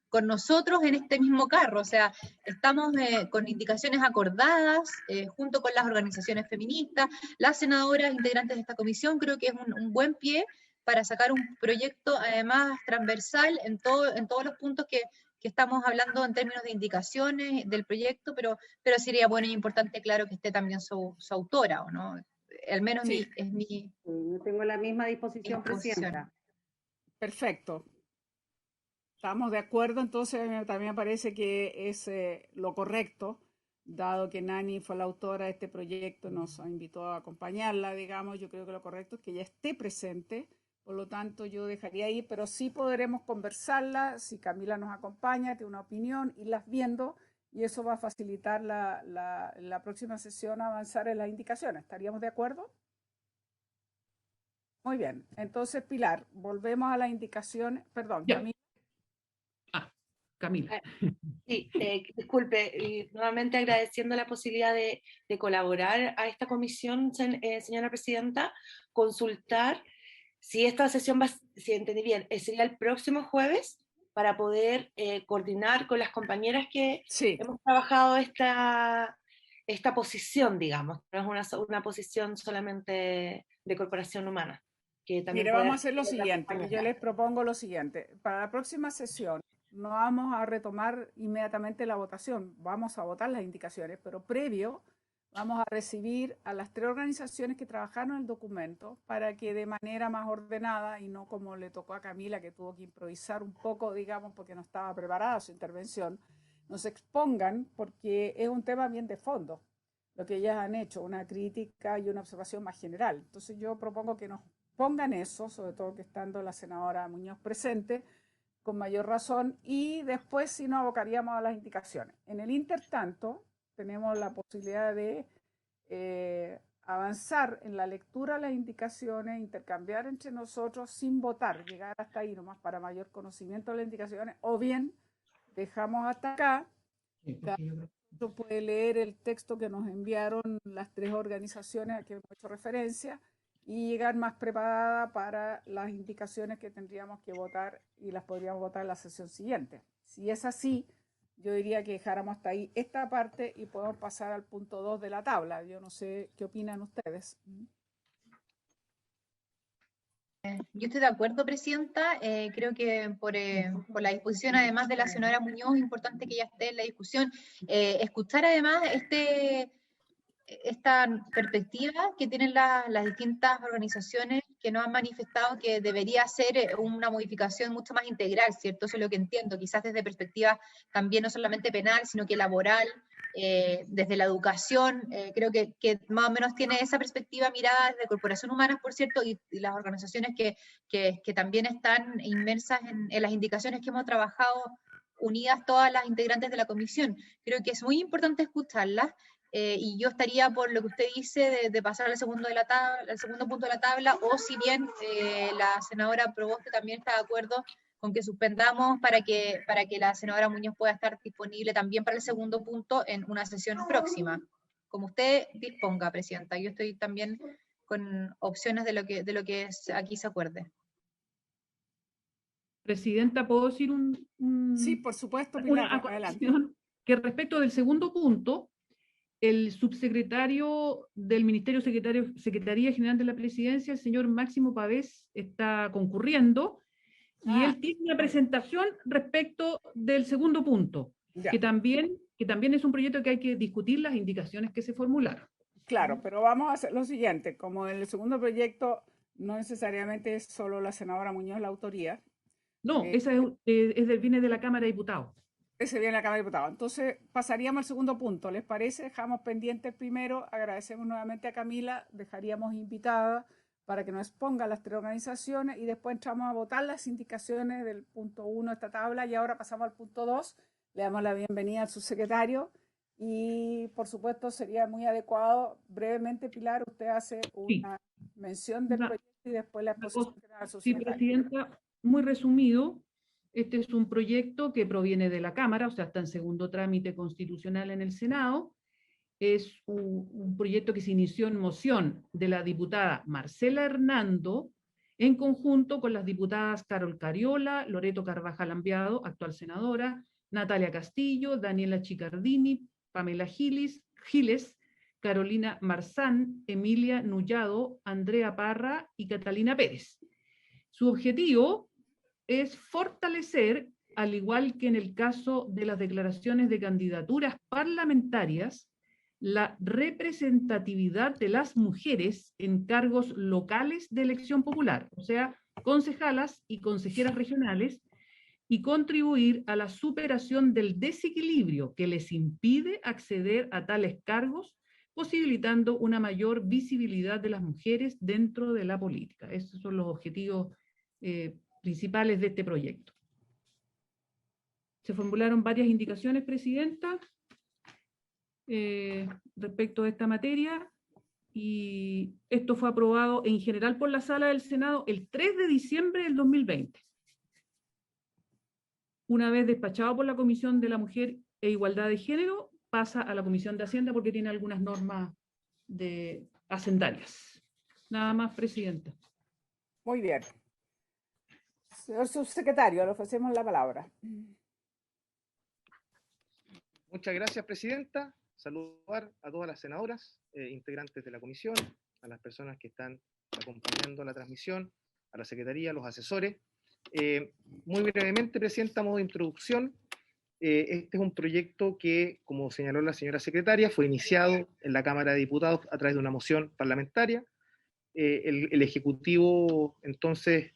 E: con nosotros en este mismo carro, o sea, estamos con indicaciones acordadas junto con las organizaciones feministas, las senadoras integrantes de esta comisión. Creo que es un buen pie para sacar un proyecto además transversal en todos los puntos que estamos hablando en términos de indicaciones del proyecto, pero sería bueno y importante, claro, que esté también su autora, ¿o no? Al menos
A: Sí.
E: es mi
G: Yo tengo la misma disposición, Presidenta.
A: Perfecto. Estamos de acuerdo, entonces también me parece que es lo correcto, dado que Nani fue la autora de este proyecto, nos invitó a acompañarla, digamos, yo creo que lo correcto es que ella esté presente, por lo tanto yo dejaría ahí, pero sí podremos conversarla, si Camila nos acompaña, tiene una opinión, irlas viendo, y eso va a facilitar la próxima sesión avanzar en las indicaciones. ¿Estaríamos de acuerdo? Muy bien, entonces Pilar, volvemos a las indicaciones, perdón,
C: Ya.
A: Camila.
C: Camila.
F: Sí, disculpe, y nuevamente agradeciendo la posibilidad de colaborar a esta comisión, señora presidenta, consultar si esta sesión va, si entendí bien, sería el próximo jueves para poder coordinar con las compañeras que
A: Sí.
F: hemos trabajado esta posición, digamos, no es una posición solamente de corporación humana. Que también
A: Mire,
F: puede
A: vamos a hacer lo
F: hacer
A: siguiente.
F: compañeras.
A: Yo les propongo lo siguiente. Para la próxima sesión no vamos a retomar inmediatamente la votación. Vamos a votar las indicaciones, pero previo vamos a recibir a las 3 organizaciones que trabajaron en el documento para que de manera más ordenada y no como le tocó a Camila, que tuvo que improvisar un poco, digamos, porque no estaba preparada su intervención, nos expongan, porque es un tema bien de fondo, lo que ellas han hecho, una crítica y una observación más general. Entonces yo propongo que nos pongan eso, sobre todo que estando la senadora Muñoz presente, con mayor razón, y después sí nos abocaríamos a las indicaciones. En el intertanto, tenemos la posibilidad de avanzar en la lectura de las indicaciones, intercambiar entre nosotros sin votar, llegar hasta ahí nomás para mayor conocimiento de las indicaciones, o bien dejamos hasta acá, cada uno puede leer el texto que nos enviaron las 3 organizaciones a que hemos hecho referencia, y llegar más preparada para las indicaciones que tendríamos que votar y las podríamos votar en la sesión siguiente. Si es así, yo diría que dejáramos hasta ahí esta parte y podemos pasar al punto 2 de la tabla. Yo no sé qué opinan ustedes.
E: Yo estoy de acuerdo, Presidenta. Creo que por la disposición, además de la senadora Muñoz, es importante que ella esté en la discusión. Escuchar además esta perspectiva que tienen las distintas organizaciones que nos han manifestado que debería ser una modificación mucho más integral, ¿cierto? Eso es lo que entiendo, quizás desde perspectiva también no solamente penal, sino que laboral, desde la educación, creo que más o menos tiene esa perspectiva mirada desde Corporación Humanas, por cierto, y las organizaciones que también están inmersas en las indicaciones que hemos trabajado unidas todas las integrantes de la comisión. Creo que es muy importante escucharlas. Y yo estaría por lo que usted dice de pasar al segundo punto de la tabla, o si bien la senadora Proboste también está de acuerdo con que suspendamos para que la senadora Muñoz pueda estar disponible también para el segundo punto en una sesión próxima. Como usted disponga, Presidenta. Yo estoy también con opciones de lo que aquí se acuerde.
C: Presidenta, ¿puedo decir
A: Sí, por supuesto,
C: una
A: Pilar,
C: acotación?
A: adelante.
C: Que respecto del segundo punto, el subsecretario del Ministerio Secretaría General de la Presidencia, el señor Máximo Pavés, está concurriendo y él tiene una presentación respecto del segundo punto,
A: Ya.
C: que también es un proyecto que hay que discutir las indicaciones que se formularon.
A: Claro, pero vamos a hacer lo siguiente, como en el segundo proyecto no necesariamente es solo la senadora Muñoz la autoría,
C: No,
A: eh,
C: esa viene de la Cámara de Diputados.
A: ese viene a la Cámara de Diputados. Entonces pasaríamos al segundo punto, ¿les parece? Dejamos pendiente el primero, agradecemos nuevamente a Camila, dejaríamos invitada para que nos exponga las 3 organizaciones y después entramos a votar las indicaciones del punto 1 de esta tabla y ahora pasamos al punto 2, le damos la bienvenida al subsecretario. Y por supuesto sería muy adecuado, brevemente Pilar, usted hace
C: Sí,
A: una mención del
C: una,
A: proyecto y después la
C: una
A: exposición
C: cosa.
A: general al
C: Sí,
A: subsecretario.
C: Presidenta, muy resumido, este es un proyecto que proviene de la Cámara, o sea, está en segundo trámite constitucional en el Senado. Es un proyecto que se inició en moción de la diputada Marcela Hernando, en conjunto con las diputadas Carol Cariola, Loreto Carvajal Ambiado, actual senadora, Natalia Castillo, Daniela Chicardini, Pamela Giles, Carolina Marzán, Emilia Nullado, Andrea Parra y Catalina Pérez. Su objetivo es fortalecer, al igual que en el caso de las declaraciones de candidaturas parlamentarias, la representatividad de las mujeres en cargos locales de elección popular, o sea, concejalas y consejeras regionales, y contribuir a la superación del desequilibrio que les impide acceder a tales cargos, posibilitando una mayor visibilidad de las mujeres dentro de la política. Esos son los objetivos principales de este proyecto. Se formularon varias indicaciones, Presidenta, respecto de esta materia, y esto fue aprobado en general por la Sala del Senado el 3 de diciembre del 2020. Una vez despachado por la Comisión de la Mujer e Igualdad de Género, pasa a la Comisión de Hacienda porque tiene algunas normas hacendarias. Nada más, Presidenta.
A: Muy bien. Señor subsecretario, le ofrecemos la palabra.
H: Muchas gracias, Presidenta. Saludar a todas las senadoras, integrantes de la comisión, a las personas que están acompañando la transmisión, a la Secretaría, a los asesores. Muy brevemente, Presidenta, a modo de introducción, este es un proyecto que, como señaló la señora Secretaria, fue iniciado en la Cámara de Diputados a través de una moción parlamentaria. El Ejecutivo, entonces,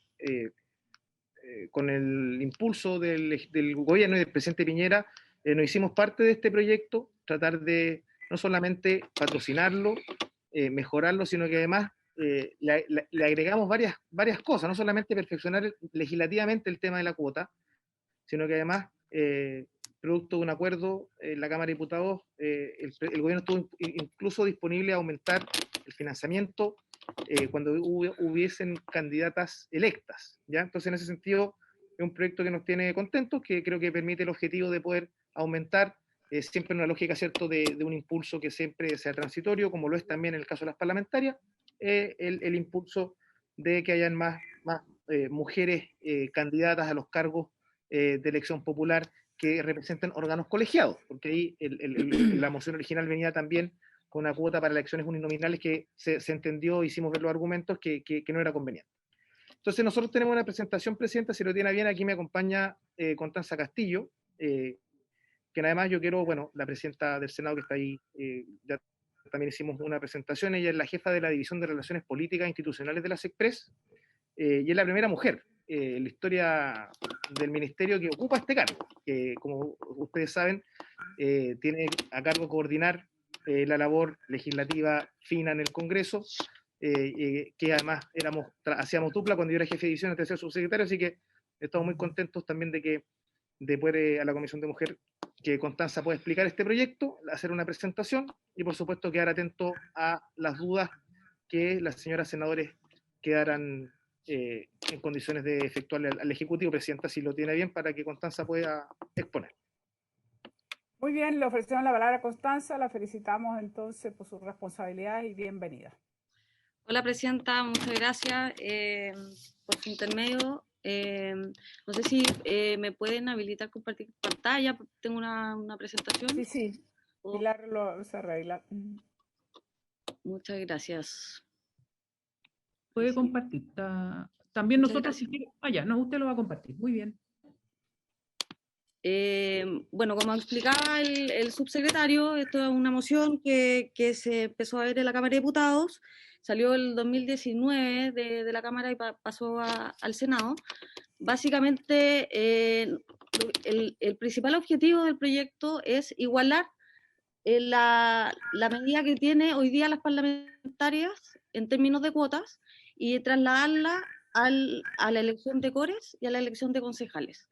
H: con el impulso del gobierno y del presidente Piñera, nos hicimos parte de este proyecto, tratar de no solamente patrocinarlo, mejorarlo, sino que además le agregamos varias cosas, no solamente perfeccionar legislativamente el tema de la cuota, sino que además, producto de un acuerdo en la Cámara de Diputados, el gobierno estuvo incluso disponible a aumentar el financiamiento cuando hubiesen candidatas electas, ¿ya? Entonces, en ese sentido, es un proyecto que nos tiene contentos, que creo que permite el objetivo de poder aumentar, siempre en una lógica, ¿cierto?, de un impulso que siempre sea transitorio, como lo es también en el caso de las parlamentarias, el impulso de que hayan más mujeres candidatas a los cargos de elección popular que representen órganos colegiados, porque ahí la moción original venía también con una cuota para elecciones uninominales que se entendió, hicimos ver los argumentos que no era conveniente. Entonces nosotros tenemos una presentación, Presidenta, si lo tiene bien, aquí me acompaña Constanza Castillo, que además yo quiero, bueno, la Presidenta del Senado que está ahí, ya también hicimos una presentación, ella es la jefa de la División de Relaciones Políticas e Institucionales de la SECPRES, y es la primera mujer en la historia del ministerio que ocupa este cargo, que como ustedes saben, tiene a cargo coordinar la labor legislativa fina en el Congreso, que además hacíamos dupla cuando yo era jefe de división, antes de ser subsecretario, así que estamos muy contentos también de poder a la Comisión de Mujer que Constanza pueda explicar este proyecto, hacer una presentación y por supuesto quedar atento a las dudas que las señoras senadores quedaran en condiciones de efectuarle al Ejecutivo. Presidenta, si lo tiene bien, para que Constanza pueda exponer.
A: Muy bien, le ofrecemos la palabra a Constanza, la felicitamos entonces por su responsabilidad y bienvenida.
I: Hola, Presidenta, muchas gracias por su intermedio. No sé si me pueden habilitar compartir pantalla, tengo una presentación.
A: Sí, Pilar se arregla.
I: Muchas gracias.
C: Puede compartir. También
I: muchas
C: nosotros,
I: gracias.
C: si quiere, no, usted lo va a compartir. Muy bien.
I: Bueno, como explicaba el subsecretario, esto es una moción que se empezó a ver en la Cámara de Diputados, salió el 2019 de la Cámara y pasó al Senado. Básicamente, el principal objetivo del proyecto es igualar la medida que tiene hoy día las parlamentarias en términos de cuotas y trasladarla a la elección de cores y a la elección de concejales.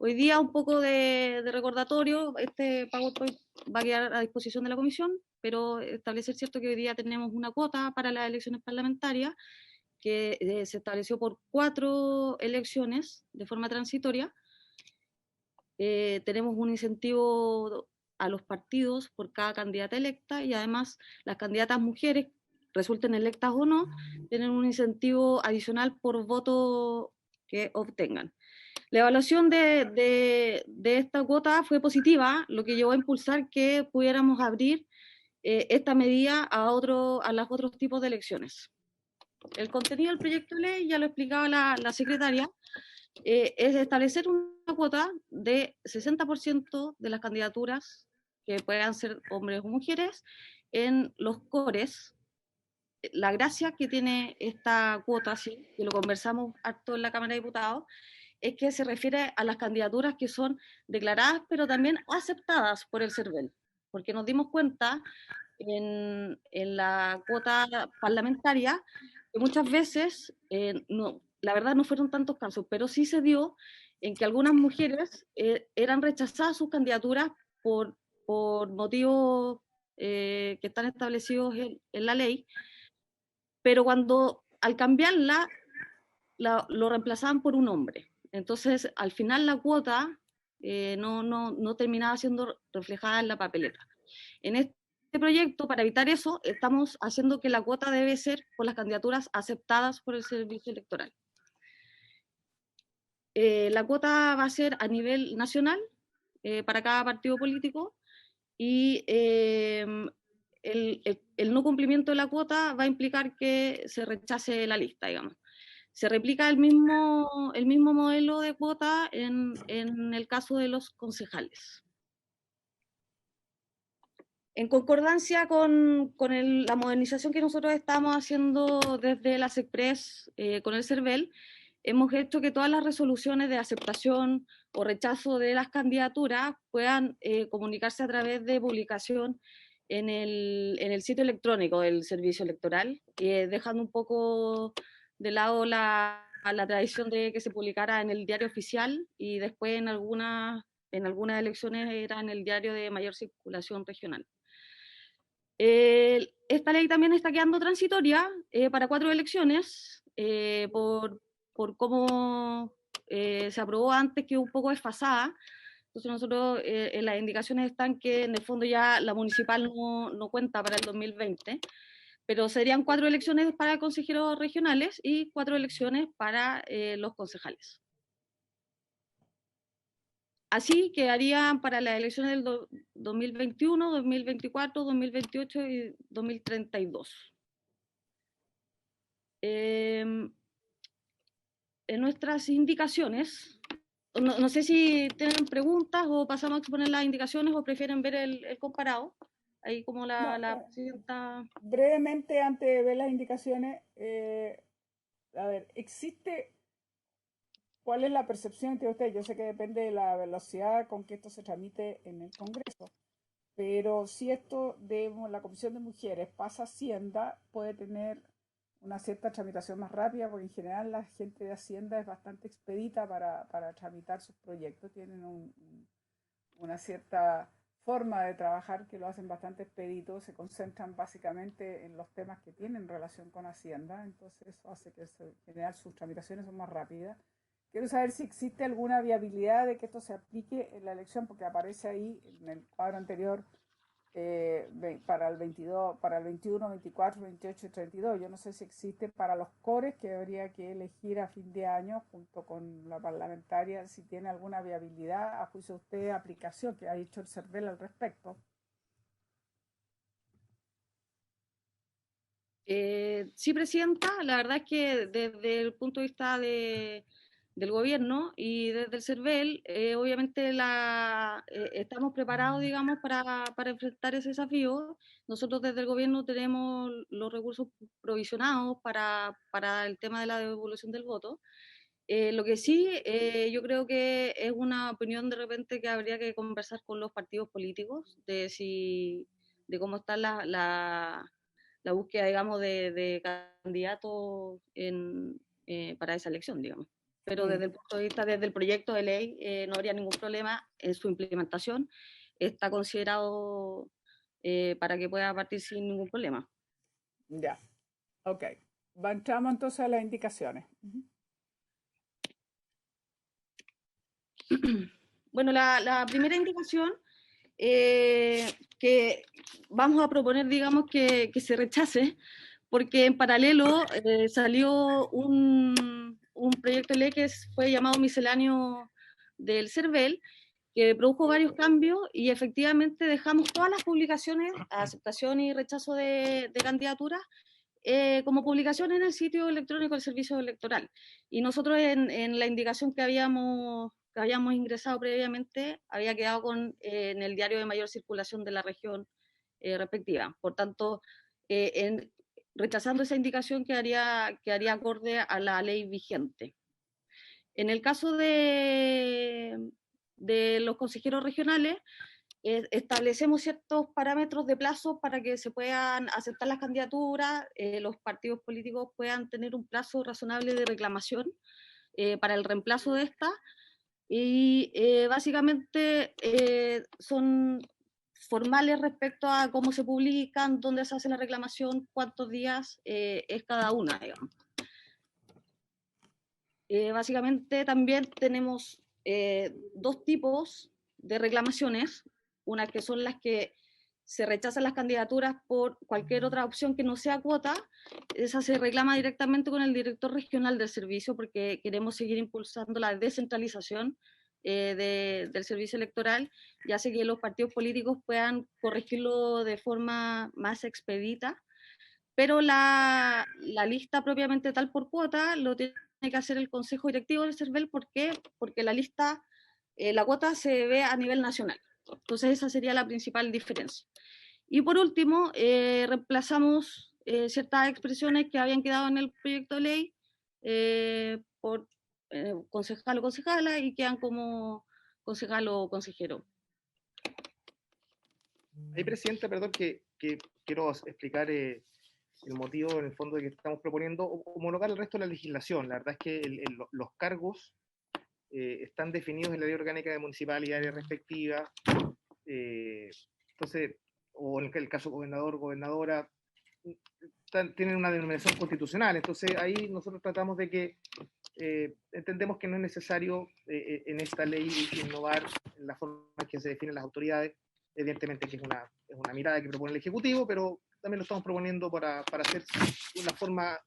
I: Hoy día un poco de recordatorio, este PowerPoint va a quedar a disposición de la comisión, pero establecer cierto que hoy día tenemos una cuota para las elecciones parlamentarias que se estableció por 4 elecciones de forma transitoria. Tenemos un incentivo a los partidos por cada candidata electa y además las candidatas mujeres, resulten electas o no, tienen un incentivo adicional por voto que obtengan. La evaluación de esta cuota fue positiva, lo que llevó a impulsar que pudiéramos abrir esta medida a los otros tipos de elecciones. El contenido del proyecto de ley, ya lo explicaba la secretaria, es establecer una cuota de 60% de las candidaturas que puedan ser hombres o mujeres en los cores. La gracia que tiene esta cuota, sí, que lo conversamos harto en la Cámara de Diputados, es que se refiere a las candidaturas que son declaradas, pero también aceptadas por el CERVEL, porque nos dimos cuenta en la cuota parlamentaria que muchas veces, la verdad no fueron tantos casos, pero sí se dio en que algunas mujeres eran rechazadas sus candidaturas por motivos que están establecidos en la ley, pero cuando al cambiarla lo reemplazaban por un hombre. Entonces, al final la cuota no terminaba siendo reflejada en la papeleta. En este proyecto, para evitar eso, estamos haciendo que la cuota debe ser por las candidaturas aceptadas por el servicio electoral. La cuota va a ser a nivel nacional para cada partido político y el no cumplimiento de la cuota va a implicar que se rechace la lista, digamos. Se replica el mismo modelo de cuota en el caso de los concejales. En concordancia con la modernización que nosotros estamos haciendo desde la SECPRES con el CERVEL, hemos hecho que todas las resoluciones de aceptación o rechazo de las candidaturas puedan comunicarse a través de publicación en el sitio electrónico del servicio electoral, dejando un poco de lado la tradición de que se publicara en el diario oficial y después en algunas elecciones era en el diario de mayor circulación regional. Esta ley también está quedando transitoria para 4 elecciones por cómo se aprobó antes, que un poco desfasada. Entonces nosotros en las indicaciones están que en el fondo ya la municipal no cuenta para el 2020, pero serían 4 elecciones para consejeros regionales y 4 elecciones para los concejales. Así quedarían para las elecciones del 2021, 2024, 2028 y 2032. En nuestras indicaciones, no sé si tienen preguntas o pasamos a exponer las indicaciones o prefieren ver el comparado. Ahí como la presidenta...
A: Brevemente, antes de ver las indicaciones, a ver, ¿cuál es la percepción entre ustedes? Yo sé que depende de la velocidad con que esto se tramite en el Congreso, pero si esto de la Comisión de Mujeres pasa a Hacienda, puede tener una cierta tramitación más rápida, porque en general la gente de Hacienda es bastante expedita para tramitar sus proyectos, tienen una cierta forma de trabajar que lo hacen bastante expedito, se concentran básicamente en los temas que tienen relación con Hacienda, entonces eso hace que en general sus tramitaciones son más rápidas. Quiero saber si existe alguna viabilidad de que esto se aplique en la elección, porque aparece ahí en el cuadro anterior para el 22, para el 21, 24, 28 y 32. Yo no sé si existe para los cores que habría que elegir a fin de año junto con la parlamentaria, si tiene alguna viabilidad a juicio de usted, aplicación que ha hecho el CERVEL al respecto.
I: Sí, presidenta, la verdad es que desde el punto de vista de del gobierno, y desde el CERVEL, obviamente estamos preparados, digamos, para enfrentar ese desafío. Nosotros desde el gobierno tenemos los recursos provisionados para el tema de la devolución del voto. Lo que sí, yo creo que es una opinión de repente que habría que conversar con los partidos políticos de cómo está la búsqueda, digamos, de candidatos para esa elección, digamos. Pero desde el punto de vista, desde el proyecto de ley, no habría ningún problema en su implementación. Está considerado para que pueda partir sin ningún problema.
A: Ya, ok. Entramos entonces a las indicaciones.
I: Bueno, la primera indicación que vamos a proponer, digamos, que se rechace, porque en paralelo salió un proyecto de ley que fue llamado misceláneo del CERVEL, que produjo varios cambios y efectivamente dejamos todas las publicaciones, aceptación y rechazo de candidaturas, como publicación en el sitio electrónico del Servicio Electoral. Y nosotros en la indicación que habíamos ingresado previamente, había quedado en el diario de mayor circulación de la región respectiva. Por tanto, rechazando esa indicación quedaría acorde a la ley vigente. En el caso de los consejeros regionales, establecemos ciertos parámetros de plazo para que se puedan aceptar las candidaturas, los partidos políticos puedan tener un plazo razonable de reclamación para el reemplazo de esta, y básicamente son formales respecto a cómo se publican, dónde se hace la reclamación, cuántos días es cada una, digamos. Básicamente también tenemos dos tipos de reclamaciones, unas que son las que se rechazan las candidaturas por cualquier otra opción que no sea cuota. Esa se reclama directamente con el director regional del servicio, porque queremos seguir impulsando la descentralización del servicio electoral, y hace que los partidos políticos puedan corregirlo de forma más expedita. Pero la lista propiamente tal por cuota lo tiene que hacer el Consejo Directivo del CERVEL. ¿Por qué? Porque la lista, la cuota se ve a nivel nacional. Entonces esa sería la principal diferencia. Y por último, reemplazamos ciertas expresiones que habían quedado en el proyecto de ley por concejal o concejala, y quedan como concejal o consejero.
H: Ahí, Presidenta, perdón, que quiero explicar el motivo, en el fondo, de que estamos proponiendo homologar el resto de la legislación. La verdad es que los cargos están definidos en la ley orgánica de municipalidades respectiva, entonces, o en el caso gobernador, gobernadora, tienen una denominación constitucional. Entonces ahí nosotros tratamos de que entendemos que no es necesario en esta ley innovar en la forma en que se definen las autoridades. Evidentemente que es una mirada que propone el Ejecutivo, pero también lo estamos proponiendo para hacer una forma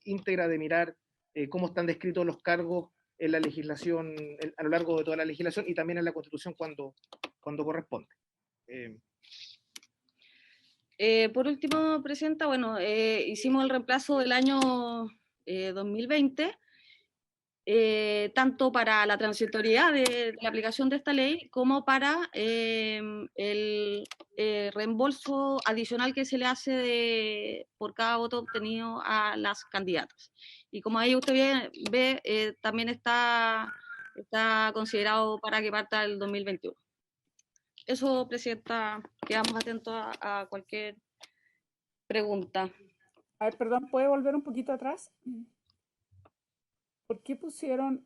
H: íntegra de mirar cómo están descritos los cargos en la legislación, a lo largo de toda la legislación, y también en la Constitución cuando corresponde.
I: Por último, Presidenta, bueno, hicimos el reemplazo del año 2020, tanto para la transitoriedad de la aplicación de esta ley, como para el reembolso adicional que se le hace por cada voto obtenido a las candidatas. Y como ahí usted ve, también está considerado para que parta el 2021. Eso, Presidenta, quedamos atentos a cualquier pregunta.
A: A ver, perdón, ¿puede volver un poquito atrás? ¿Por qué pusieron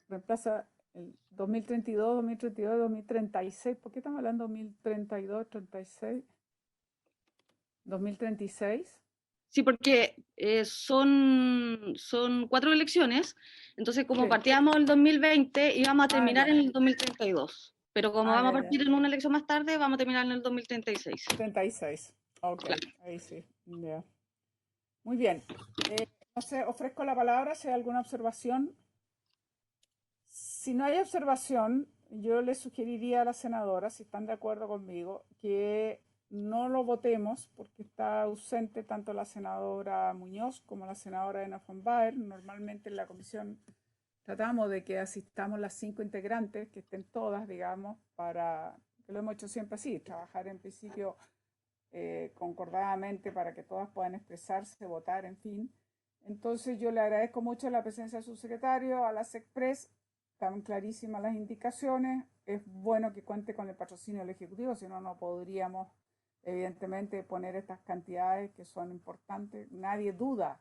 A: reemplaza el 2032, 2032, 2036? ¿Por qué estamos hablando 2032, 36? ¿2036?
I: Sí, porque son 4 elecciones, entonces como
A: Sí.
I: partíamos el 2020, íbamos a terminar en el 2032, pero como vamos a partir en una elección más tarde, vamos a terminar en el 2036.
A: 36, ok,
I: Claro.
A: Ahí sí, ya. Muy bien, no sé, ofrezco la palabra si hay alguna observación. Si no hay observación, yo le sugeriría a la senadora, si están de acuerdo conmigo, que no lo votemos porque está ausente tanto la senadora Muñoz como la senadora Ena von Baer. Normalmente en la comisión tratamos de que asistamos las 5 integrantes, que estén todas, digamos, que lo hemos hecho siempre así, trabajar en principio concordadamente para que todas puedan expresarse, votar, en fin. Entonces yo le agradezco mucho la presencia de su secretario, a la SECPRES, están clarísimas las indicaciones, es bueno que cuente con el patrocinio del Ejecutivo, si no, no podríamos evidentemente poner estas cantidades que son importantes. Nadie duda,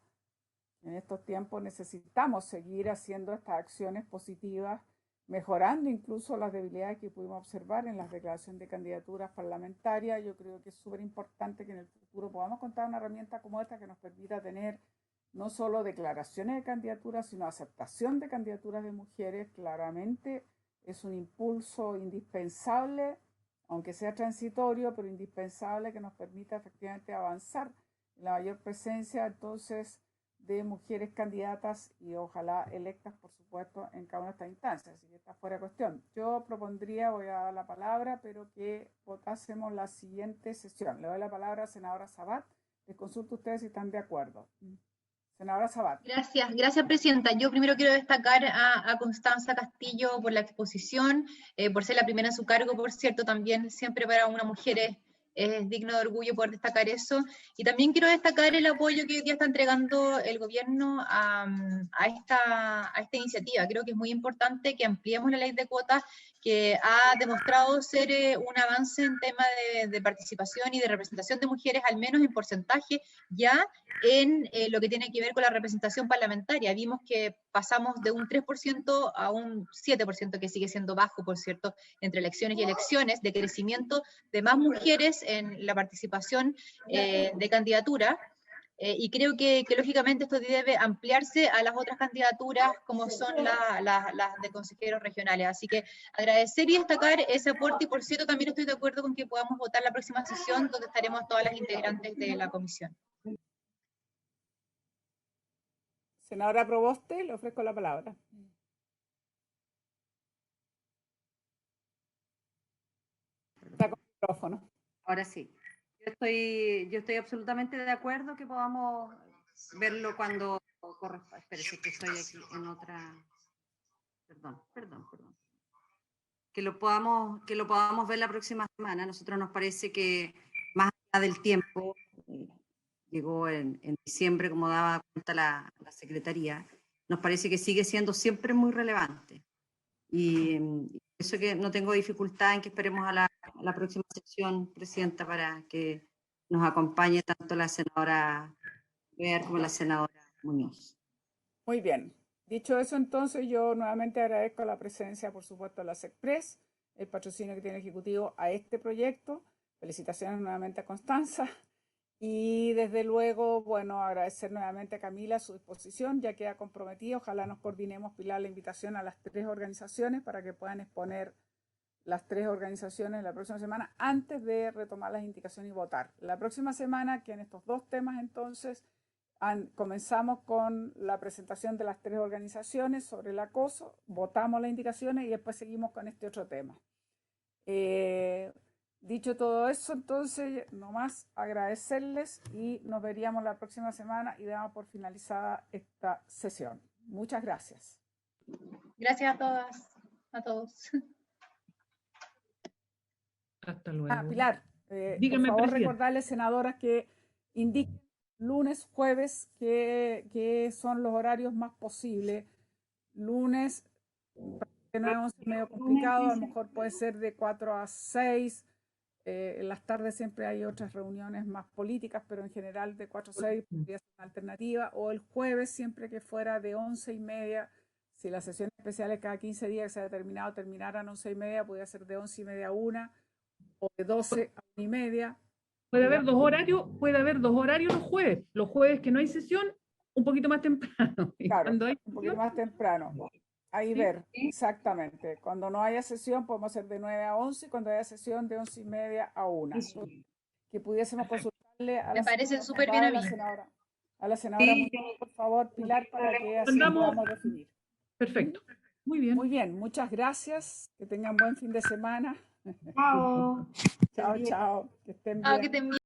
A: en estos tiempos necesitamos seguir haciendo estas acciones positivas, mejorando incluso las debilidades que pudimos observar en la declaración de candidaturas parlamentarias. Yo creo que es súper importante que en el futuro podamos contar una herramienta como esta que nos permita tener no solo declaraciones de candidaturas, sino aceptación de candidaturas de mujeres. Claramente es un impulso indispensable, aunque sea transitorio, pero indispensable, que nos permita efectivamente avanzar en la mayor presencia entonces de mujeres candidatas y ojalá electas, por supuesto, en cada una de estas instancias. Así que está fuera de cuestión. Yo propondría, voy a dar la palabra, pero que votásemos la siguiente sesión. Le doy la palabra a la senadora Sabat. Les consulto a ustedes si están de acuerdo. Senadora Sabat.
E: Gracias, presidenta. Yo primero quiero destacar a Constanza Castillo por la exposición, por ser la primera en su cargo, por cierto, también siempre para una mujer es digno de orgullo poder destacar eso. Y también quiero destacar el apoyo que hoy día está entregando el gobierno a esta iniciativa. Creo que es muy importante que ampliemos la ley de cuotas, que ha demostrado ser un avance en tema de participación y de representación de mujeres, al menos en porcentaje, ya en lo que tiene que ver con la representación parlamentaria. Vimos que pasamos de un 3% a un 7%, que sigue siendo bajo, por cierto, entre elecciones y elecciones, de crecimiento de más mujeres en la participación de candidatura. Y creo que lógicamente esto debe ampliarse a las otras candidaturas como son las de consejeros regionales. Así que agradecer y destacar ese aporte, y por cierto también estoy de acuerdo con que podamos votar la próxima sesión donde estaremos todas las integrantes de la comisión.
A: Senadora Proboste, le ofrezco la palabra. Está con el micrófono.
B: Ahora sí. Yo estoy absolutamente de acuerdo que podamos verlo cuando corresponda. Espérese que estoy aquí en otra. Perdón. Que lo podamos ver la próxima semana. A nosotros nos parece que más allá del tiempo, llegó en diciembre, como daba cuenta la Secretaría, nos parece que sigue siendo siempre muy relevante. Y eso que no tengo dificultad en que esperemos a la próxima sesión, Presidenta, para que nos acompañe tanto la senadora Beer como la senadora Muñoz.
A: Muy bien. Dicho eso, entonces, yo nuevamente agradezco la presencia, por supuesto, de la SECPRES, el patrocinio que tiene el Ejecutivo a este proyecto. Felicitaciones nuevamente a Constanza. Y desde luego, bueno, agradecer nuevamente a Camila su disposición, ya queda comprometida. Ojalá nos coordinemos, Pilar, la invitación a las 3 organizaciones para que puedan exponer las 3 organizaciones la próxima semana antes de retomar las indicaciones y votar. La próxima semana, que en estos 2 temas entonces comenzamos con la presentación de las 3 organizaciones sobre el acoso, votamos las indicaciones y después seguimos con este otro tema. Dicho todo eso, entonces, nomás agradecerles y nos veríamos la próxima semana y damos por finalizada esta sesión. Muchas gracias.
E: Gracias a todas, a todos.
C: Hasta luego.
A: Pilar,
C: Dígame,
A: por favor,
C: presidente.
A: recordarles, senadoras, que indiquen lunes, jueves, que son los horarios más posibles. Lunes, que no es medio complicado, a lo mejor puede ser de 4 a 6. En las tardes siempre hay otras reuniones más políticas, pero en general de 4 a 6 podría ser una alternativa. O el jueves, siempre que fuera de 11:30. Si las sesiones especiales cada 15 días se ha determinado terminaran a 11:30, podría ser de 11:30 a 1 o de 12 a 1:30.
C: Puede haber dos horarios los jueves que no hay sesión, un poquito más temprano. Y
A: claro,
C: cuando hay
A: un poquito más temprano. Ahí
C: ¿sí?
A: ver, exactamente. Cuando no haya sesión podemos hacer de 9 a 11, cuando haya sesión de 11:30 a 1. Que pudiésemos consultarle a
E: Me parece súper bien a mí.
A: la senadora Muñoz, por favor, Pilar, para que así podamos definir.
C: Perfecto. Muy bien.
A: Muy bien, muchas gracias. Que tengan buen fin de semana.
D: Chao.
A: Chao, chao. Que estén
E: Ah,
A: bien.
E: que te